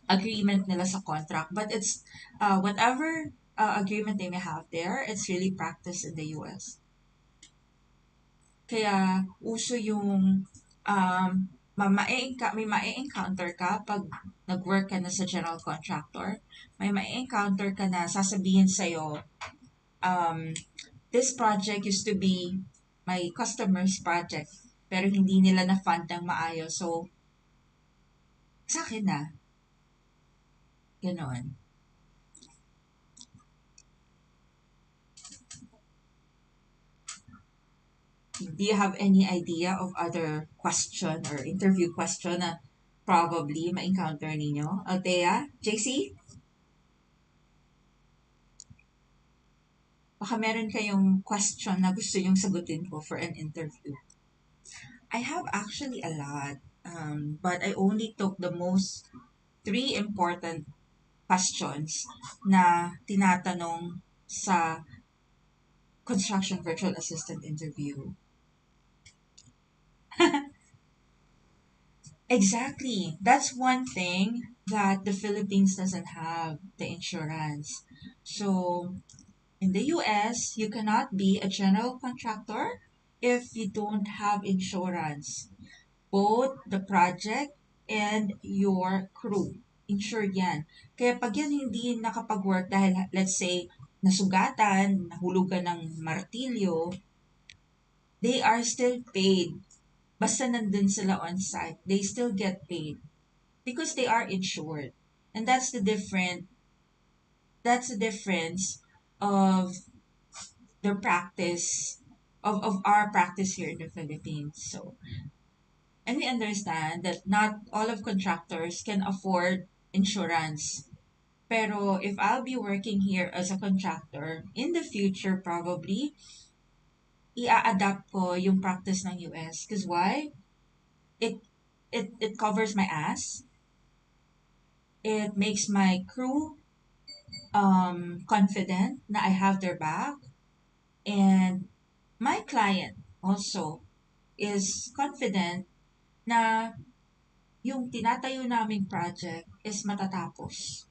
agreement nila sa contract. But it's, whatever agreement they may have there, it's really practiced in the US. Kaya, uso yung may ma-encounter ka pag nag-work ka na sa general contractor. May ma-encounter ka na sasabihin sa'yo, this project used to be my customer's project, pero hindi nila na-fund ng maayos. So, sa akin na. Ganon. Do you have any idea of other question or interview question na probably ma-encounter ninyo? Althea? JC? Baka meron kayong question na gusto nyong sagutin ko for an interview. I have actually a lot, but I only took the most 3 important questions na tinatanong sa construction virtual assistant interview. Exactly. That's one thing that the Philippines doesn't have, the insurance. So, in the US, you cannot be a general contractor if you don't have insurance. Both the project and your crew. Insured yan. Kaya pag yan hindi nakapag-work dahil, let's say, nasugatan, nahulugan ng martilyo, they are still paid. Basta nandun sila on site, they still get paid because they are insured. And that's the difference of the practice of our practice here in the Philippines. So, and we understand that not all of contractors can afford insurance. Pero if I'll be working here as a contractor, in the future probably, i-adapt ko yung practice ng US. Because why? It, it covers my ass. It makes my crew confident na I have their back. And my client also is confident na yung tinatayo naming project is matatapos.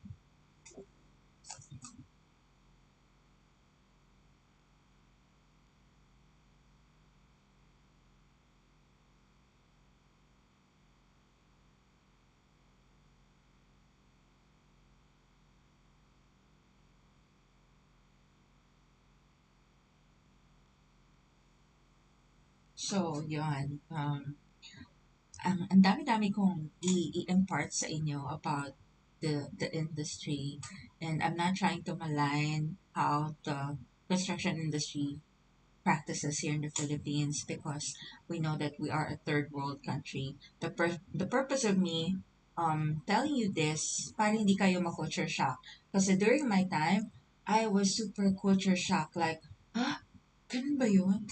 So, yun. Ang dami-dami kong i-impart sa inyo about the industry. And I'm not trying to malign how the construction industry practices here in the Philippines because we know that we are a third world country. The purpose of me telling you this, para hindi kayo ma-culture shock. Kasi during my time, I was super culture shock. Like, ganun ba yun?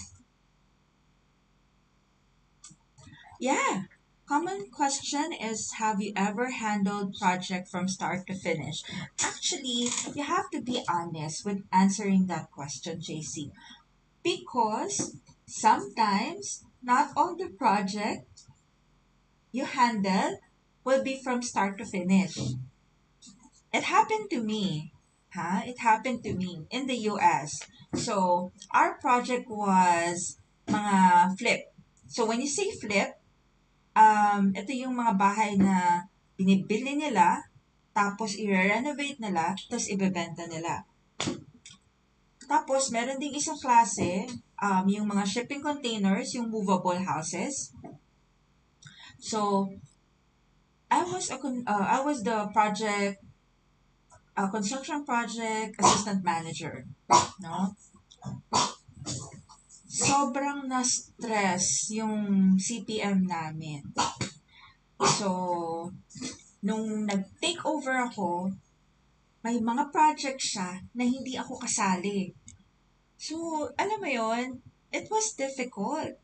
Yeah. Common question is, have you ever handled project from start to finish? Actually, you have to be honest with answering that question, JC, because sometimes not all the project you handle will be from start to finish. It happened to me. It happened to me in the US. So, our project was mga flip. So, when you say flip, ito yung mga bahay na binibili nila, tapos i-renovate nila, tapos ibebenta nila. Tapos, meron ding isang klase, yung mga shipping containers, yung movable houses. So, I was the construction project assistant manager, no? Sobrang na-stress yung CPM namin. So, nung nag-take over ako, may mga project siya na hindi ako kasali. So, alam mo yon, it was difficult.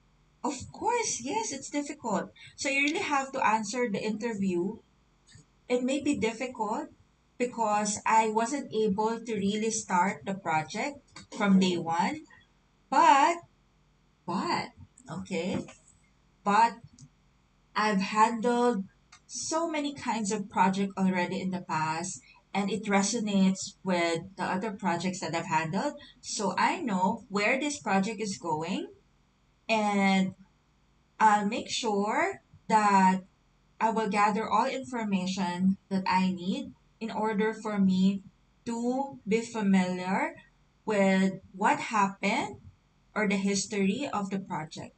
Of course, yes, it's difficult. So, you really have to answer the interview. It may be difficult because I wasn't able to really start the project from day one. But, okay, but I've handled so many kinds of project already in the past, and it resonates with the other projects that I've handled. So I know where this project is going, and I'll make sure that I will gather all information that I need in order for me to be familiar with what happened or the history of the project.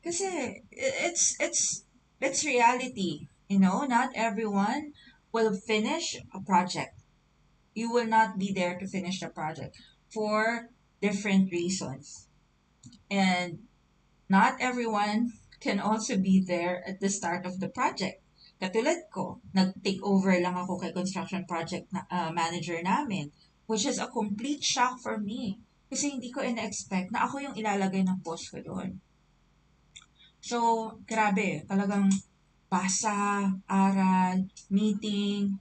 Kasi it's reality. You know, not everyone will finish a project. You will not be there to finish the project for different reasons. And not everyone can also be there at the start of the project. Katulad ko, nag-take over lang ako kay construction project manager namin, which is a complete shock for me. Kasi hindi ko ina-expect na ako yung ilalagay ng post ko doon. So, grabe, talagang basa, aral, meeting,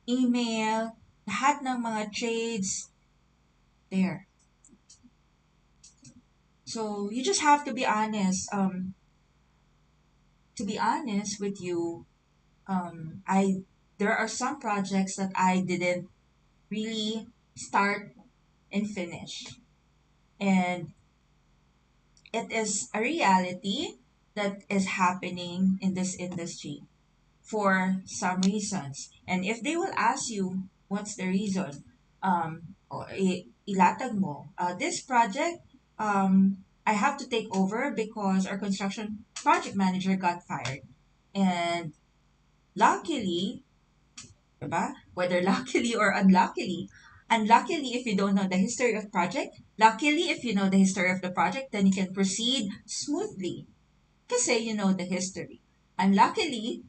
email, lahat ng mga trades, there. So, you just have to be honest. To be honest with you, I there are some projects that I didn't really start and finish. And it is a reality that is happening in this industry for some reasons. And if they will ask you, what's the reason? Ilatag mo, this project, I have to take over because our construction project manager got fired. And luckily, diba? Whether luckily or unluckily, And luckily, if you don't know the history of project, luckily, if you know the history of the project, then you can proceed smoothly kasi you know the history. And luckily,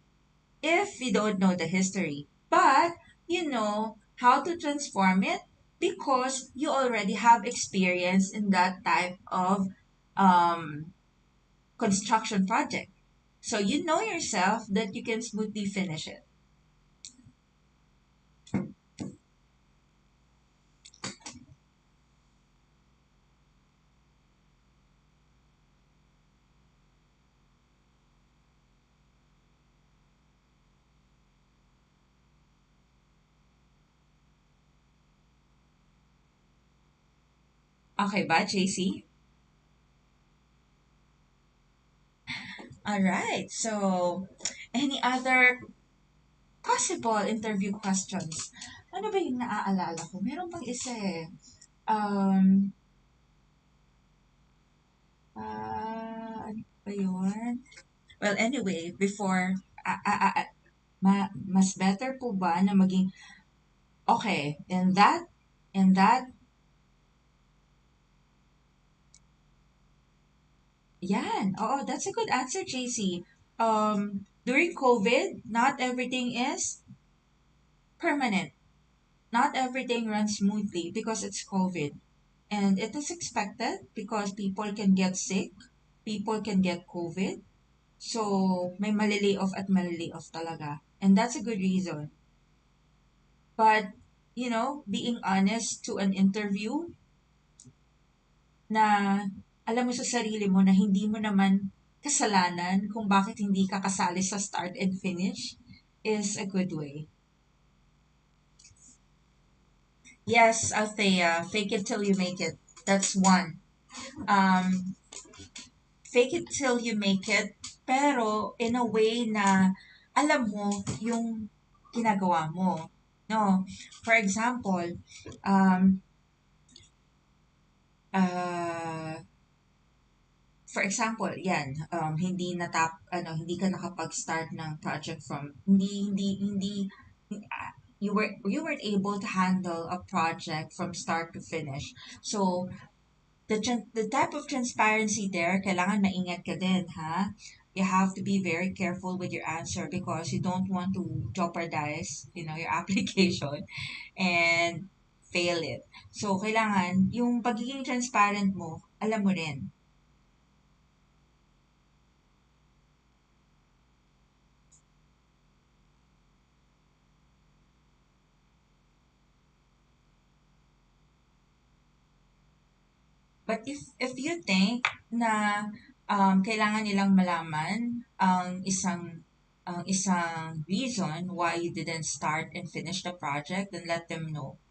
if you don't know the history, but you know how to transform it because you already have experience in that type of um, construction project. So you know yourself that you can smoothly finish it. Okay ba, JC? All right. So, any other possible interview questions? Ano ba yung naaalala ko? Meron pang isa eh. Um, ano ba yun? Well, anyway, before, mas better po ba na maging, okay, in that, yan. Oo, that's a good answer, JC. During COVID, not everything is permanent. Not everything runs smoothly because it's COVID. And it is expected because people can get sick, people can get COVID. So, may malilay off at malilay off talaga. And that's a good reason. But, being honest to an interview na alam mo sa sarili mo na hindi mo naman kasalanan kung bakit hindi ka kasali sa start and finish is a good way. Yes, Althea, fake it till you make it. That's one. Um, Fake it till you make it, pero in a way na alam mo yung ginagawa mo. No, for example, um, uh, yan, hindi ka nakapag-start ng project from, hindi, you weren't able to handle a project from start to finish. So, the type of transparency there, kailangan maingat ka din, ha? You have to be very careful with your answer because you don't want to jeopardize, your application and fail it. So, kailangan, yung pagiging transparent mo, alam mo rin. But if you think na kailangan nilang malaman ang isang reason why you didn't start and finish the project, then let them know.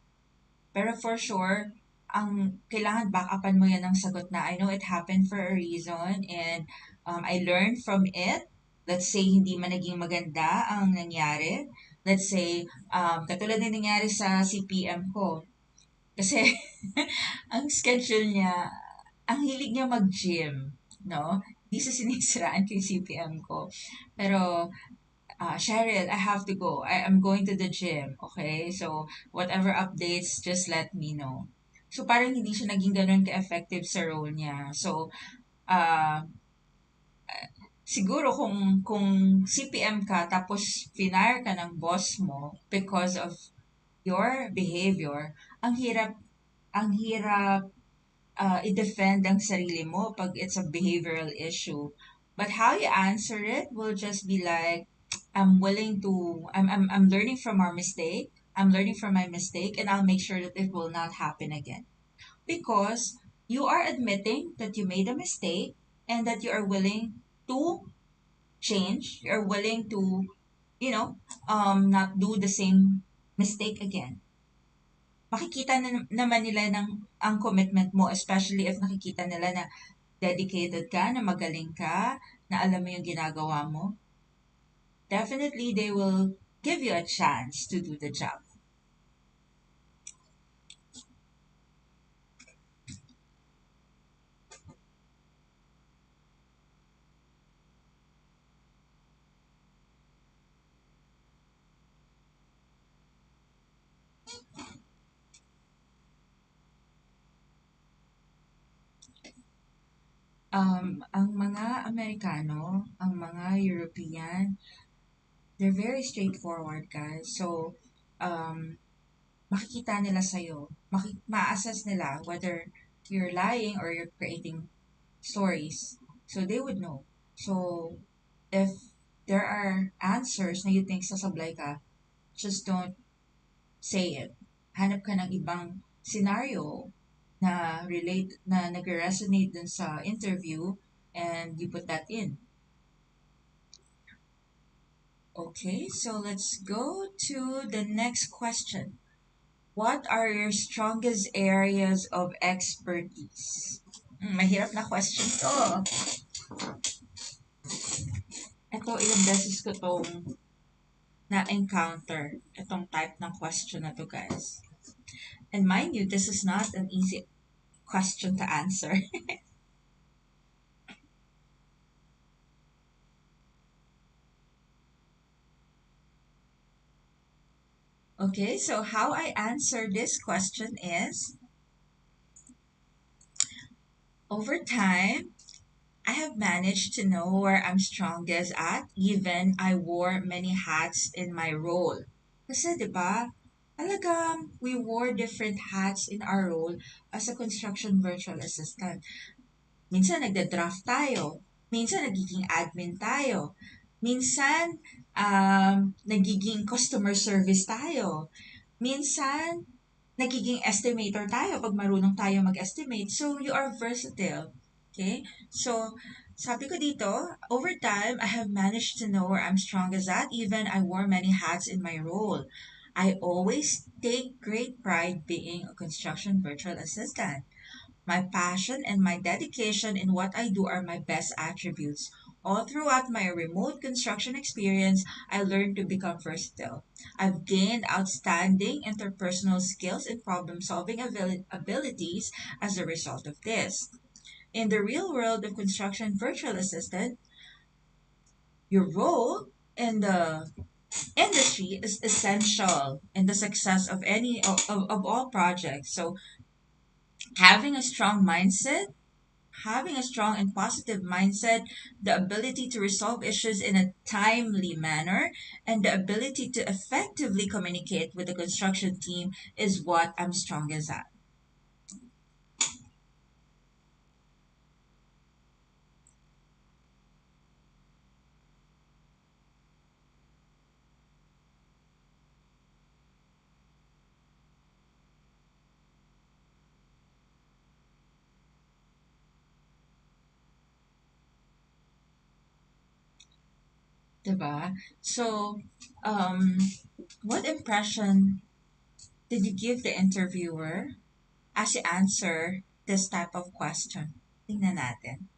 Pero for sure, ang kailangan backupan mo yan ng sagot na I know it happened for a reason and I learned from it. Let's say hindi man naging maganda ang nangyari. Let's say katulad ng nangyari sa CPM ko. Kasi ang schedule niya, ang hilig niya mag-gym, no? Di sa sinisiraan kay CPM ko. Pero, Cheryl, I have to go. I'm going to the gym, okay? So, whatever updates, just let me know. So, parang hindi siya naging ganun ka-effective sa role niya. So, uh, siguro kung CPM ka tapos finire ka ng boss mo because of your behavior, ang hirap i-defend ang sarili mo pag it's a behavioral issue. But how you answer it will just be like, I'm learning from our mistake. I'm learning from my mistake and I'll make sure that it will not happen again. Because you are admitting that you made a mistake and that you are willing to change. You're willing to, not do the same mistake again. Makikita naman nila ang commitment mo, especially if nakikita nila na dedicated ka, na magaling ka, na alam mo yung ginagawa mo. Definitely, they will give you a chance to do the job. Ang mga Amerikano, ang mga European, they're very straightforward, guys. So, um, makikita nila sa'yo, ma-assess nila whether you're lying or you're creating stories. So, they would know. So, if there are answers na you think sasablay ka, just don't say it. Hanap ka ng ibang scenario na nag-resonate dun sa interview and you put that in. Okay, so let's go to the next question. What are your strongest areas of expertise? Mahirap na question to. Ito, ilang beses ko tong na-encounter itong type ng question na to, guys. And mind you, this is not an easy question to answer. Okay, so how I answer this question is, over time, I have managed to know where I'm strongest at, even I wore many hats in my role. Kasi 'di ba, talagang we wore different hats in our role as a construction virtual assistant. Minsan nagda-draft tayo, minsan nagiging admin tayo, minsan nagiging customer service tayo, minsan nagiging estimator tayo pag marunong tayo mag-estimate. So, you are versatile. Okay? So, sabi ko dito, over time, I have managed to know where I'm strongest at. Even I wore many hats in my role. I always take great pride being a construction virtual assistant. My passion and my dedication in what I do are my best attributes. All throughout my remote construction experience, I learned to become versatile. I've gained outstanding interpersonal skills and problem solving abilities as a result of this. In the real world of construction virtual assistant, your role in the industry is essential in the success of of all projects. So having a strong mindset, having a strong and positive mindset, the ability to resolve issues in a timely manner, and the ability to effectively communicate with the construction team is what I'm strongest at. Diba? So, um, what impression did you give the interviewer as you answer this type of question? Tingnan natin.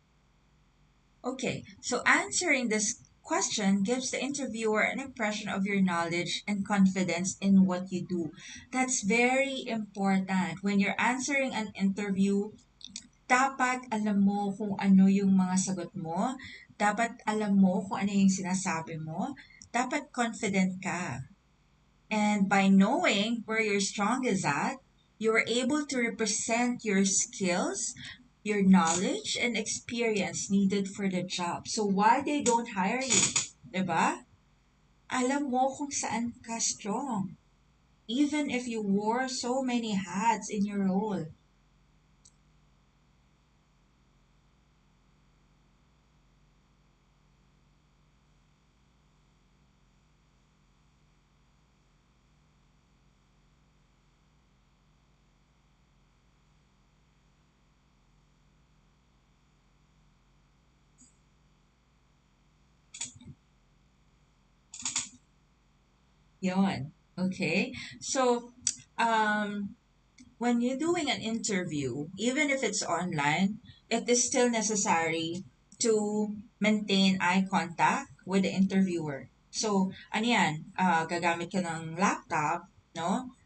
Okay, so answering this question gives the interviewer an impression of your knowledge and confidence in what you do. That's very important. When you're answering an interview, dapat alam mo kung ano yung mga sagot mo, dapat alam mo kung ano yung sinasabi mo, dapat confident ka. And by knowing where your strong is at, you're able to represent your skills, your knowledge, and experience needed for the job. So why they don't hire you? Diba? Alam mo kung saan ka strong. Even if you wore so many hats in your role. Yon. Okay? So, um, when you're doing an interview, even if it's online, it is still necessary to maintain eye contact with the interviewer. So, ano yan? Gagamit ka ng laptop, no?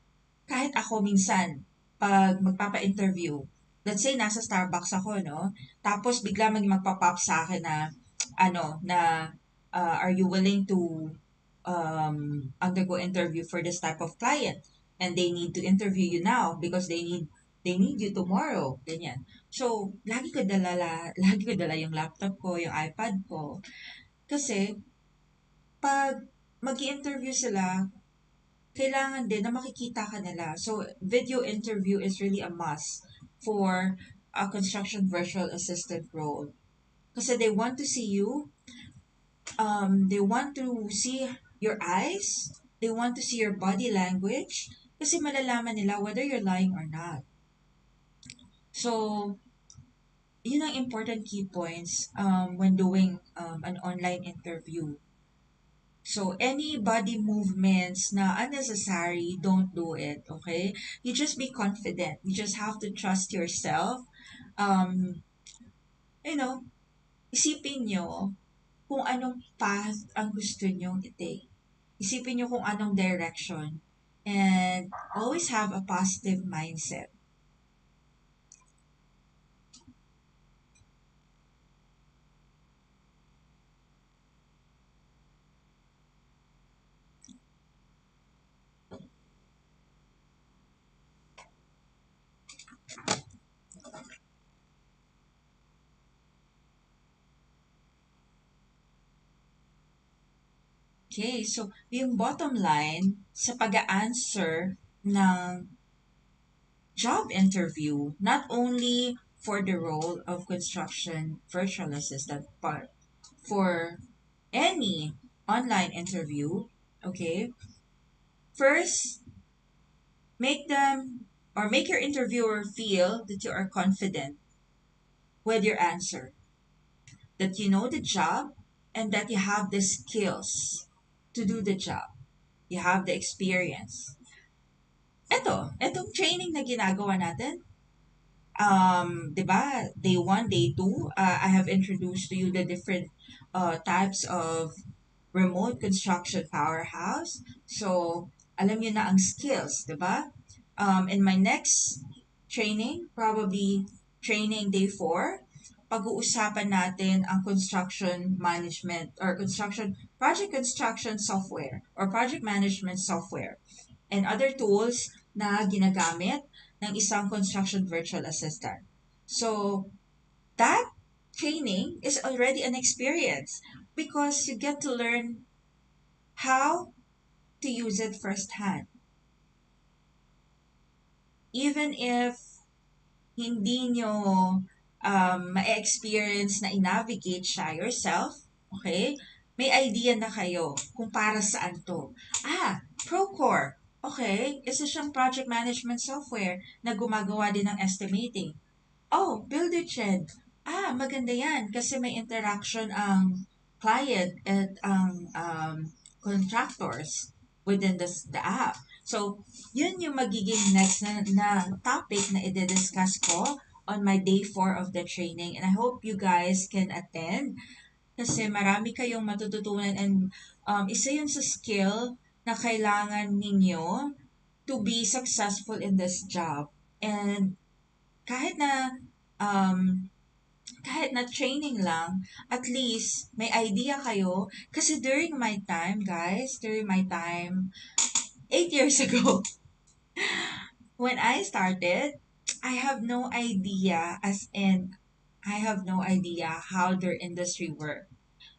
Kahit ako minsan, pag magpapa-interview, let's say nasa Starbucks ako, no? Tapos bigla magpapa-pop sa akin na, are you willing to undergo interview for this type of client? And they need to interview you now because they need they need you tomorrow, ganyan. So, lagi ko dala yung laptop ko, yung iPad ko. Kasi, pag mag interview sila, kailangan din na makikita ka nila. So, video interview is really a must for a construction virtual assistant role. Kasi they want to see you, they want to see your eyes, they want to see your body language, kasi malalaman nila whether you're lying or not. So, yun ang important key points when doing an online interview. So, any body movements na unnecessary, don't do it, okay? You just be confident. You just have to trust yourself. Um, you know, isipin nyo kung anong path ang gusto nyong i-take. Isipin nyo kung anong direction. And always have a positive mindset. Okay, so yung bottom line sa pag-answer ng job interview, not only for the role of construction virtual assistant, but for any online interview, okay, first, make your interviewer feel that you are confident with your answer, that you know the job, and that you have the skills to do the job. You have the experience. Etong training na ginagawa natin, 'di ba? Day 1, day 2, I have introduced to you the different types of remote construction powerhouse. So, alam niyo na ang skills, 'di ba? In my next training, probably training day 4, pag-uusapan natin ang construction management or project construction software or project management software and other tools na ginagamit ng isang construction virtual assistant. So, that training is already an experience because you get to learn how to use it firsthand. Even if hindi nyo ma-experience na i-navigate siya yourself, okay? May idea na kayo kung para saan to. Procore. Okay, isa siyang project management software na gumagawa din ng estimating. Buildertrend. Maganda yan kasi may interaction ang client at ang contractors within the app. So, yun yung magiging next na topic na i-discuss ko on my day 4 of the training. And I hope you guys can attend kasi marami kayong matututunan and isa yun sa skill na kailangan ninyo to be successful in this job. And kahit na um, kahit na training lang, at least may idea kayo. Kasi during my time, guys, 8 years ago, when I started, I have no idea, as in, I have no idea how their industry worked.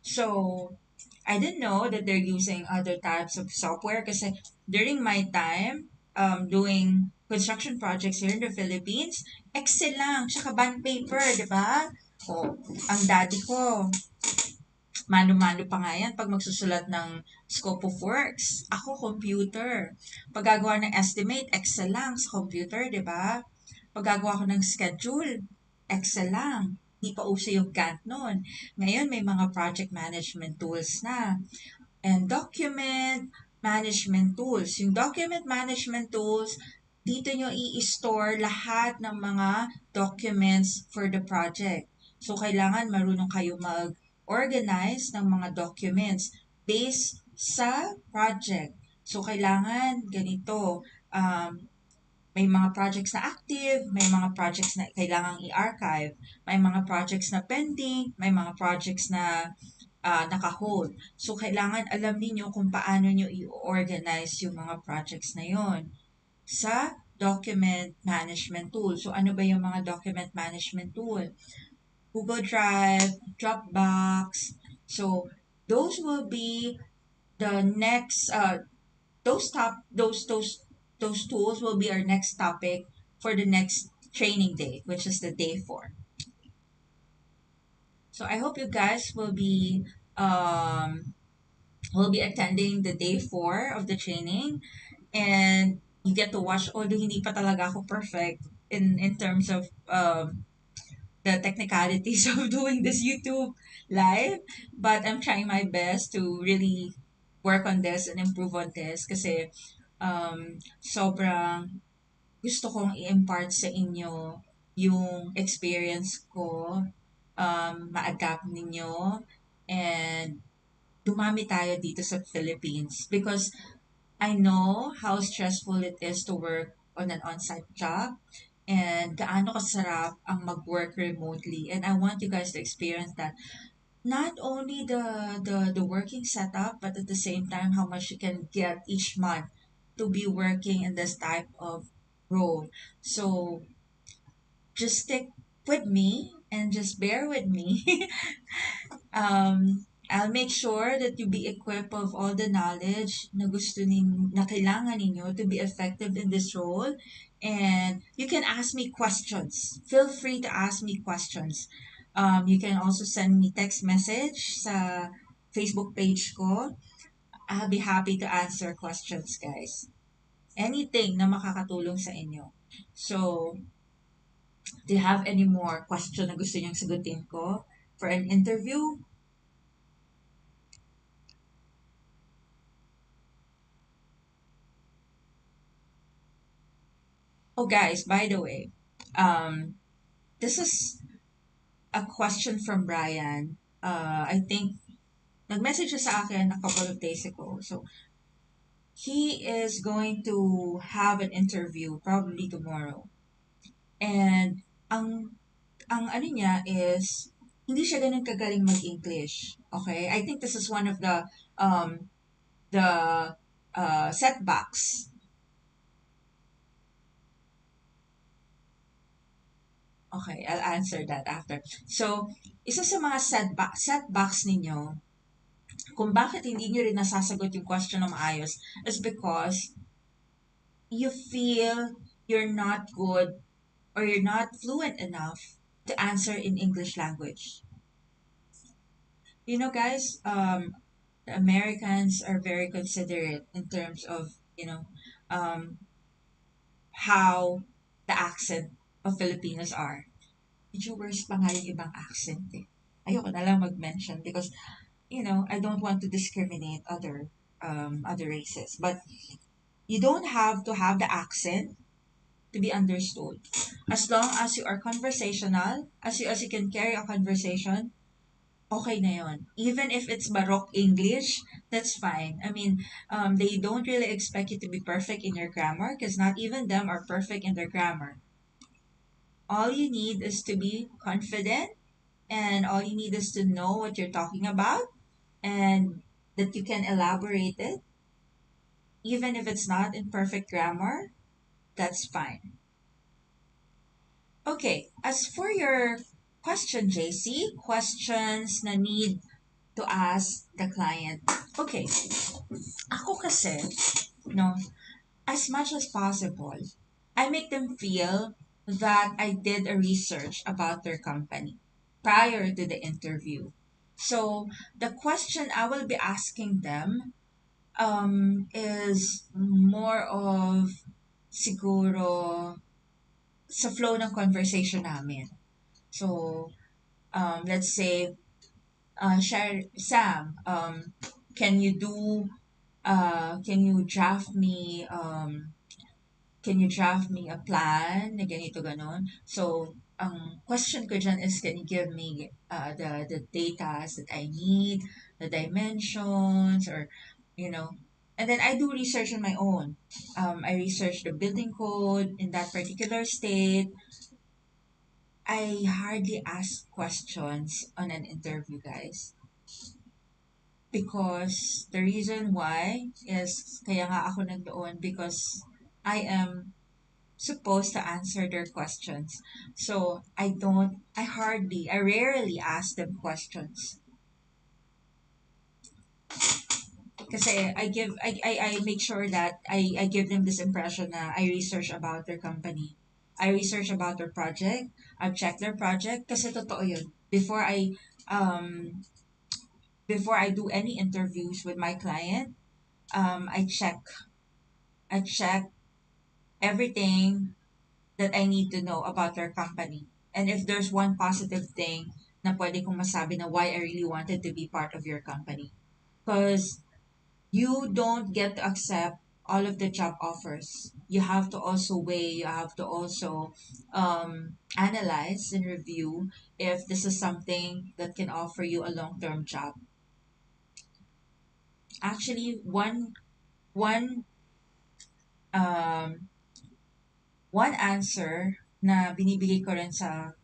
So, I didn't know that they're using other types of software kasi during my time doing construction projects here in the Philippines, Excel lang, tsaka bond paper, di ba? Ang daddy ko, mano-mano pa nga yan pag magsusulat ng scope of works. Ako, computer. Pag gagawa ng estimate, Excel lang sa computer, di ba? Pag gagawa ko ng schedule, Excel lang. Hindi pa uso yung Gantt noon. Ngayon, may mga project management tools na. And document management tools. Yung document management tools, dito nyo i-store lahat ng mga documents for the project. So, kailangan marunong kayo mag-organize ng mga documents based sa project. So, kailangan ganito, may mga projects na active, may mga projects na kailangang i-archive, may mga projects na pending, may mga projects na naka-hold. So, kailangan alam niyo kung paano nyo i-organize yung mga projects na yon sa document management tool. So ano ba yung mga document management tool? Google Drive, Dropbox. So those will be the next those tools will be our next topic for the next training day, which is the day 4. So I hope you guys will be attending the day 4 of the training, and you get to watch, although hindi pa talaga ako perfect in terms of the technicalities of doing this YouTube live, but I'm trying my best to really work on this and improve on this kasi sobrang gusto kong i-impart sa inyo yung experience ko, ma-adapt ninyo, and dumami tayo dito sa Philippines because I know how stressful it is to work on an on-site job and gaano kasarap ang mag-work remotely. And I want you guys to experience that. Not only the working setup, but at the same time, how much you can get each month to be working in this type of role. So just stick with me and just bear with me. I'll make sure that you be equipped of all the knowledge na kailangan ninyo to be effective in this role. And you can ask me questions. Feel free to ask me questions. You can also send me text message sa Facebook page ko. I'll be happy to answer questions, guys. Anything na makakatulong sa inyo. So, do you have any more question na gusto niyong sagutin ko for an interview? Oh, guys, by the way, this is a question from Brian. I think nag-message siya sa akin a couple of days ago. So, he is going to have an interview probably tomorrow. And ang ano niya is hindi siya ganun kagaling mag-English. Okay? I think this is one of the setbacks. Okay, I'll answer that after. So, isa sa mga setbacks ninyo, kung bakit hindi nyo rin nasasagot yung question ng maayos, is because you feel you're not good or you're not fluent enough to answer in English language. You know, guys, the Americans are very considerate in terms of, um, how the accent of Filipinos are. Medyo worse pa nga yung ibang accent eh. Ayoko na lang mag-mention because, I don't want to discriminate other races. But you don't have to have the accent to be understood. As long as you are conversational, as you can carry a conversation, okay na yon. Even if it's Baroque English, that's fine. I mean, they don't really expect you to be perfect in your grammar because not even them are perfect in their grammar. All you need is to be confident, and all you need is to know what you're talking about, and that you can elaborate it. Even if it's not in perfect grammar, that's fine. Okay, as for your question, JC, questions na need to ask the client. Okay, ako kasi, no, as much as possible, I make them feel that I did a research about their company prior to the interview. So the question I will be asking them is more of siguro sa flow ng conversation namin. So, let's say, Sam, can you draft me, a plan na ganito ganon? So, ang question ko dyan is, can you give me the data that I need, the dimensions, or, you know, and then I do research on my own. I research the building code in that particular state. I hardly ask questions on an interview, guys. Because the reason why is, kaya nga ako nandoon, because I am supposed to answer their questions. So I rarely ask them questions. Kasi I make sure that I give them this impression na I research about their company. I research about their project. I've checked their project kasi totoo yun. Um, before I do any interviews with my client, I check everything that I need to know about their company. And if there's one positive thing na pwede kong masabi na why I really wanted to be part of your company. Because you don't get to accept all of the job offers. You have to also weigh, you have to also analyze and review if this is something that can offer you a long-term job. Actually, one um, one answer na binibigay ko rin sa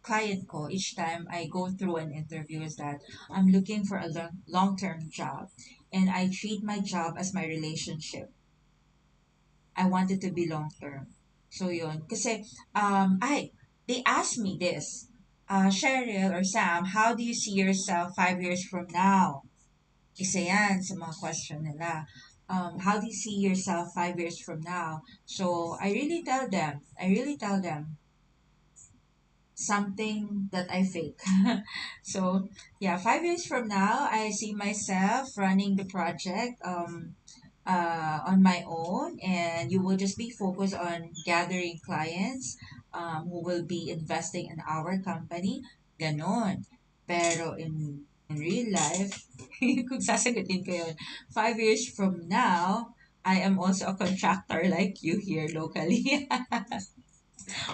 client ko each time I go through an interview is that I'm looking for a long-term job and I treat my job as my relationship. I want it to be long-term. So yun. Kasi, they asked me this, Cheryl or Sam, how do you see yourself 5 years from now? Isa yan sa mga question nila. How do you see yourself 5 years from now? So, I really tell them something that I fake. So, yeah, 5 years from now, I see myself running the project on my own, and you will just be focused on gathering clients who will be investing in our company. Ganon. Pero in real life, kung sasagutin ko yun, 5 years from now, I am also a contractor like you here locally.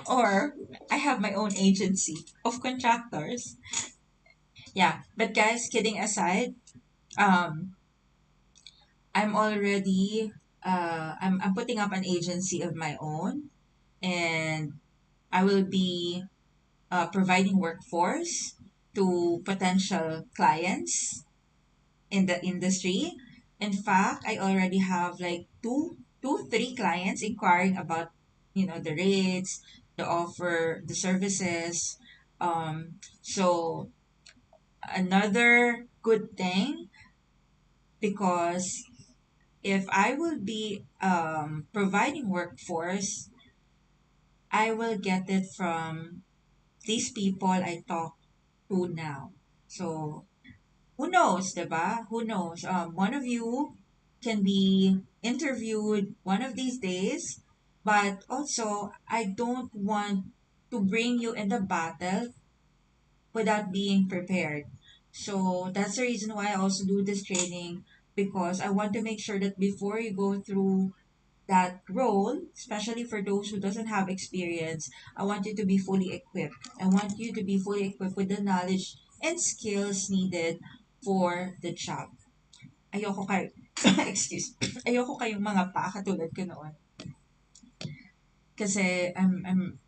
Or I have my own agency of contractors. Yeah, but guys, kidding aside, um, I'm already I'm putting up an agency of my own, and I will be providing workforce to potential clients in the industry. In fact, I already have like three clients inquiring about the rates, the offer, the services. So another good thing, because if I will be providing workforce, I will get it from these people I talk to now. So who knows, diba? Who knows? One of you can be interviewed one of these days, but also I don't want to bring you in the battle without being prepared. So that's the reason why I also do this training, because I want to make sure that before you go through that role, especially for those who doesn't have experience, I want you to be fully equipped. I want you to be fully equipped with the knowledge and skills needed for the job. Ayoko kay excuse. Ayoko kayong mga pa katulad ko noon. Kasi I'm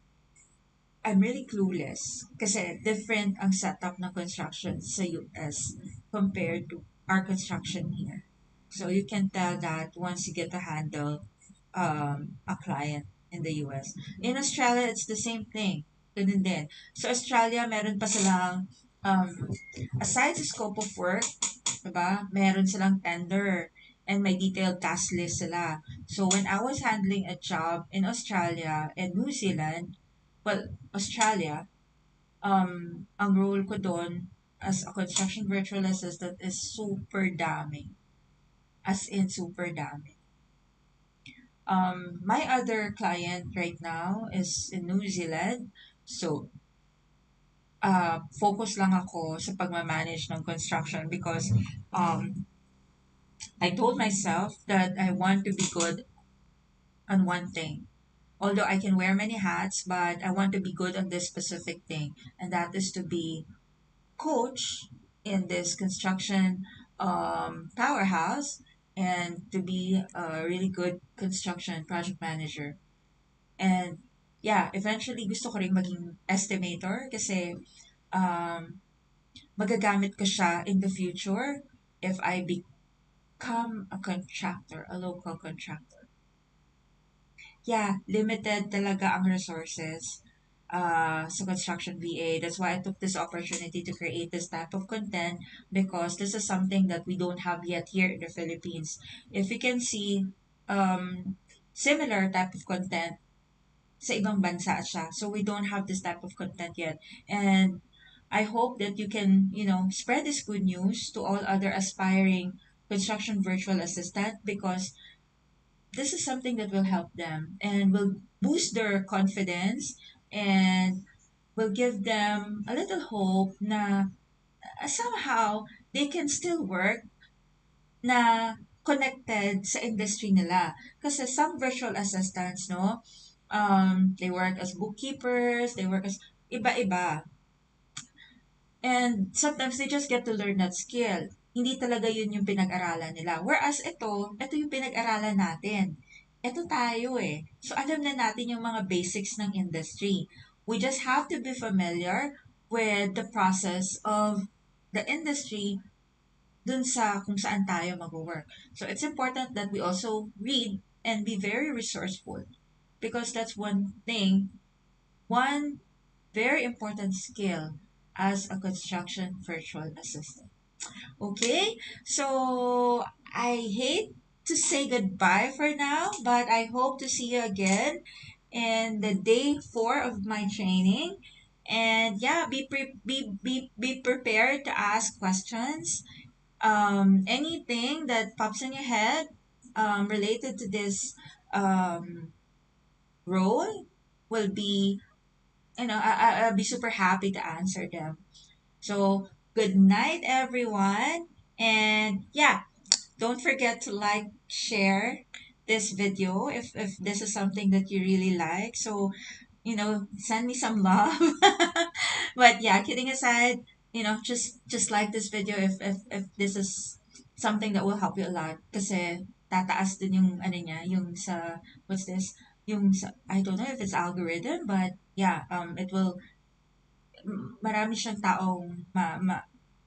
really clueless. Kasi different ang setup ng construction sa US compared to our construction here. So you can tell that once you get to handle a client in the US. In Australia, it's the same thing. Ganun din. So Australia, meron pa silang, um, aside sa scope of work, diba, meron silang tender and may detailed task list sila. So when I was handling a job in Australia and New Zealand, well, Australia, ang role ko doon as a construction virtual assistant is super dami. As in super dami. My other client right now is in New Zealand. So, focus lang ako sa pagmamanage ng construction because I told myself that I want to be good on one thing. Although I can wear many hats, but I want to be good on this specific thing, and that is to be coach in this construction powerhouse, and to be a really good construction project manager. And yeah, eventually gusto ko rin maging estimator kasi um, magagamit ko siya in the future if I become a contractor, a local contractor. yeah, limited talaga ang resources sa construction VA. That's why I took this opportunity to create this type of content because this is something that we don't have yet here in the Philippines. If you can see similar type of content sa ibang bansa siya. So we don't have this type of content yet. And I hope that you can, spread this good news to all other aspiring construction virtual assistant because this is something that will help them and will boost their confidence and will give them a little hope na somehow they can still work na connected sa industry nila. Kasi some virtual assistants, no, they work as bookkeepers, they work as iba-iba. And sometimes they just get to learn that skill. Hindi talaga yun yung pinag-aralan nila. Whereas ito yung pinag-aralan natin. Ito tayo eh. So alam na natin yung mga basics ng industry. We just have to be familiar with the process of the industry dun sa kung saan tayo mag-work. So it's important that we also read and be very resourceful because that's one very important skill as a construction virtual assistant. Okay, so I hate to say goodbye for now, but I hope to see you again in the day 4 of my training. And yeah, be prepared to ask questions. Anything that pops in your head related to this um, role will be, I'll be super happy to answer them. So, good night, everyone. And yeah, don't forget to like, share this video if this is something that you really like. So, send me some love. But yeah, kidding aside, just like this video if this is something that will help you a lot. Kasi tataas din yung ano niya, yung sa what's this? Yung sa, I don't know if it's algorithm, but yeah, it will marami siyang taong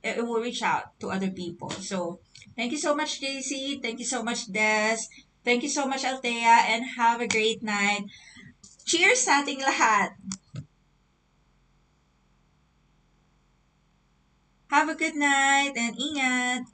it will reach out to other people. So, thank you so much, JC. Thank you so much, Des. Thank you so much, Althea. And have a great night. Cheers sa ating lahat. Have a good night and ingat.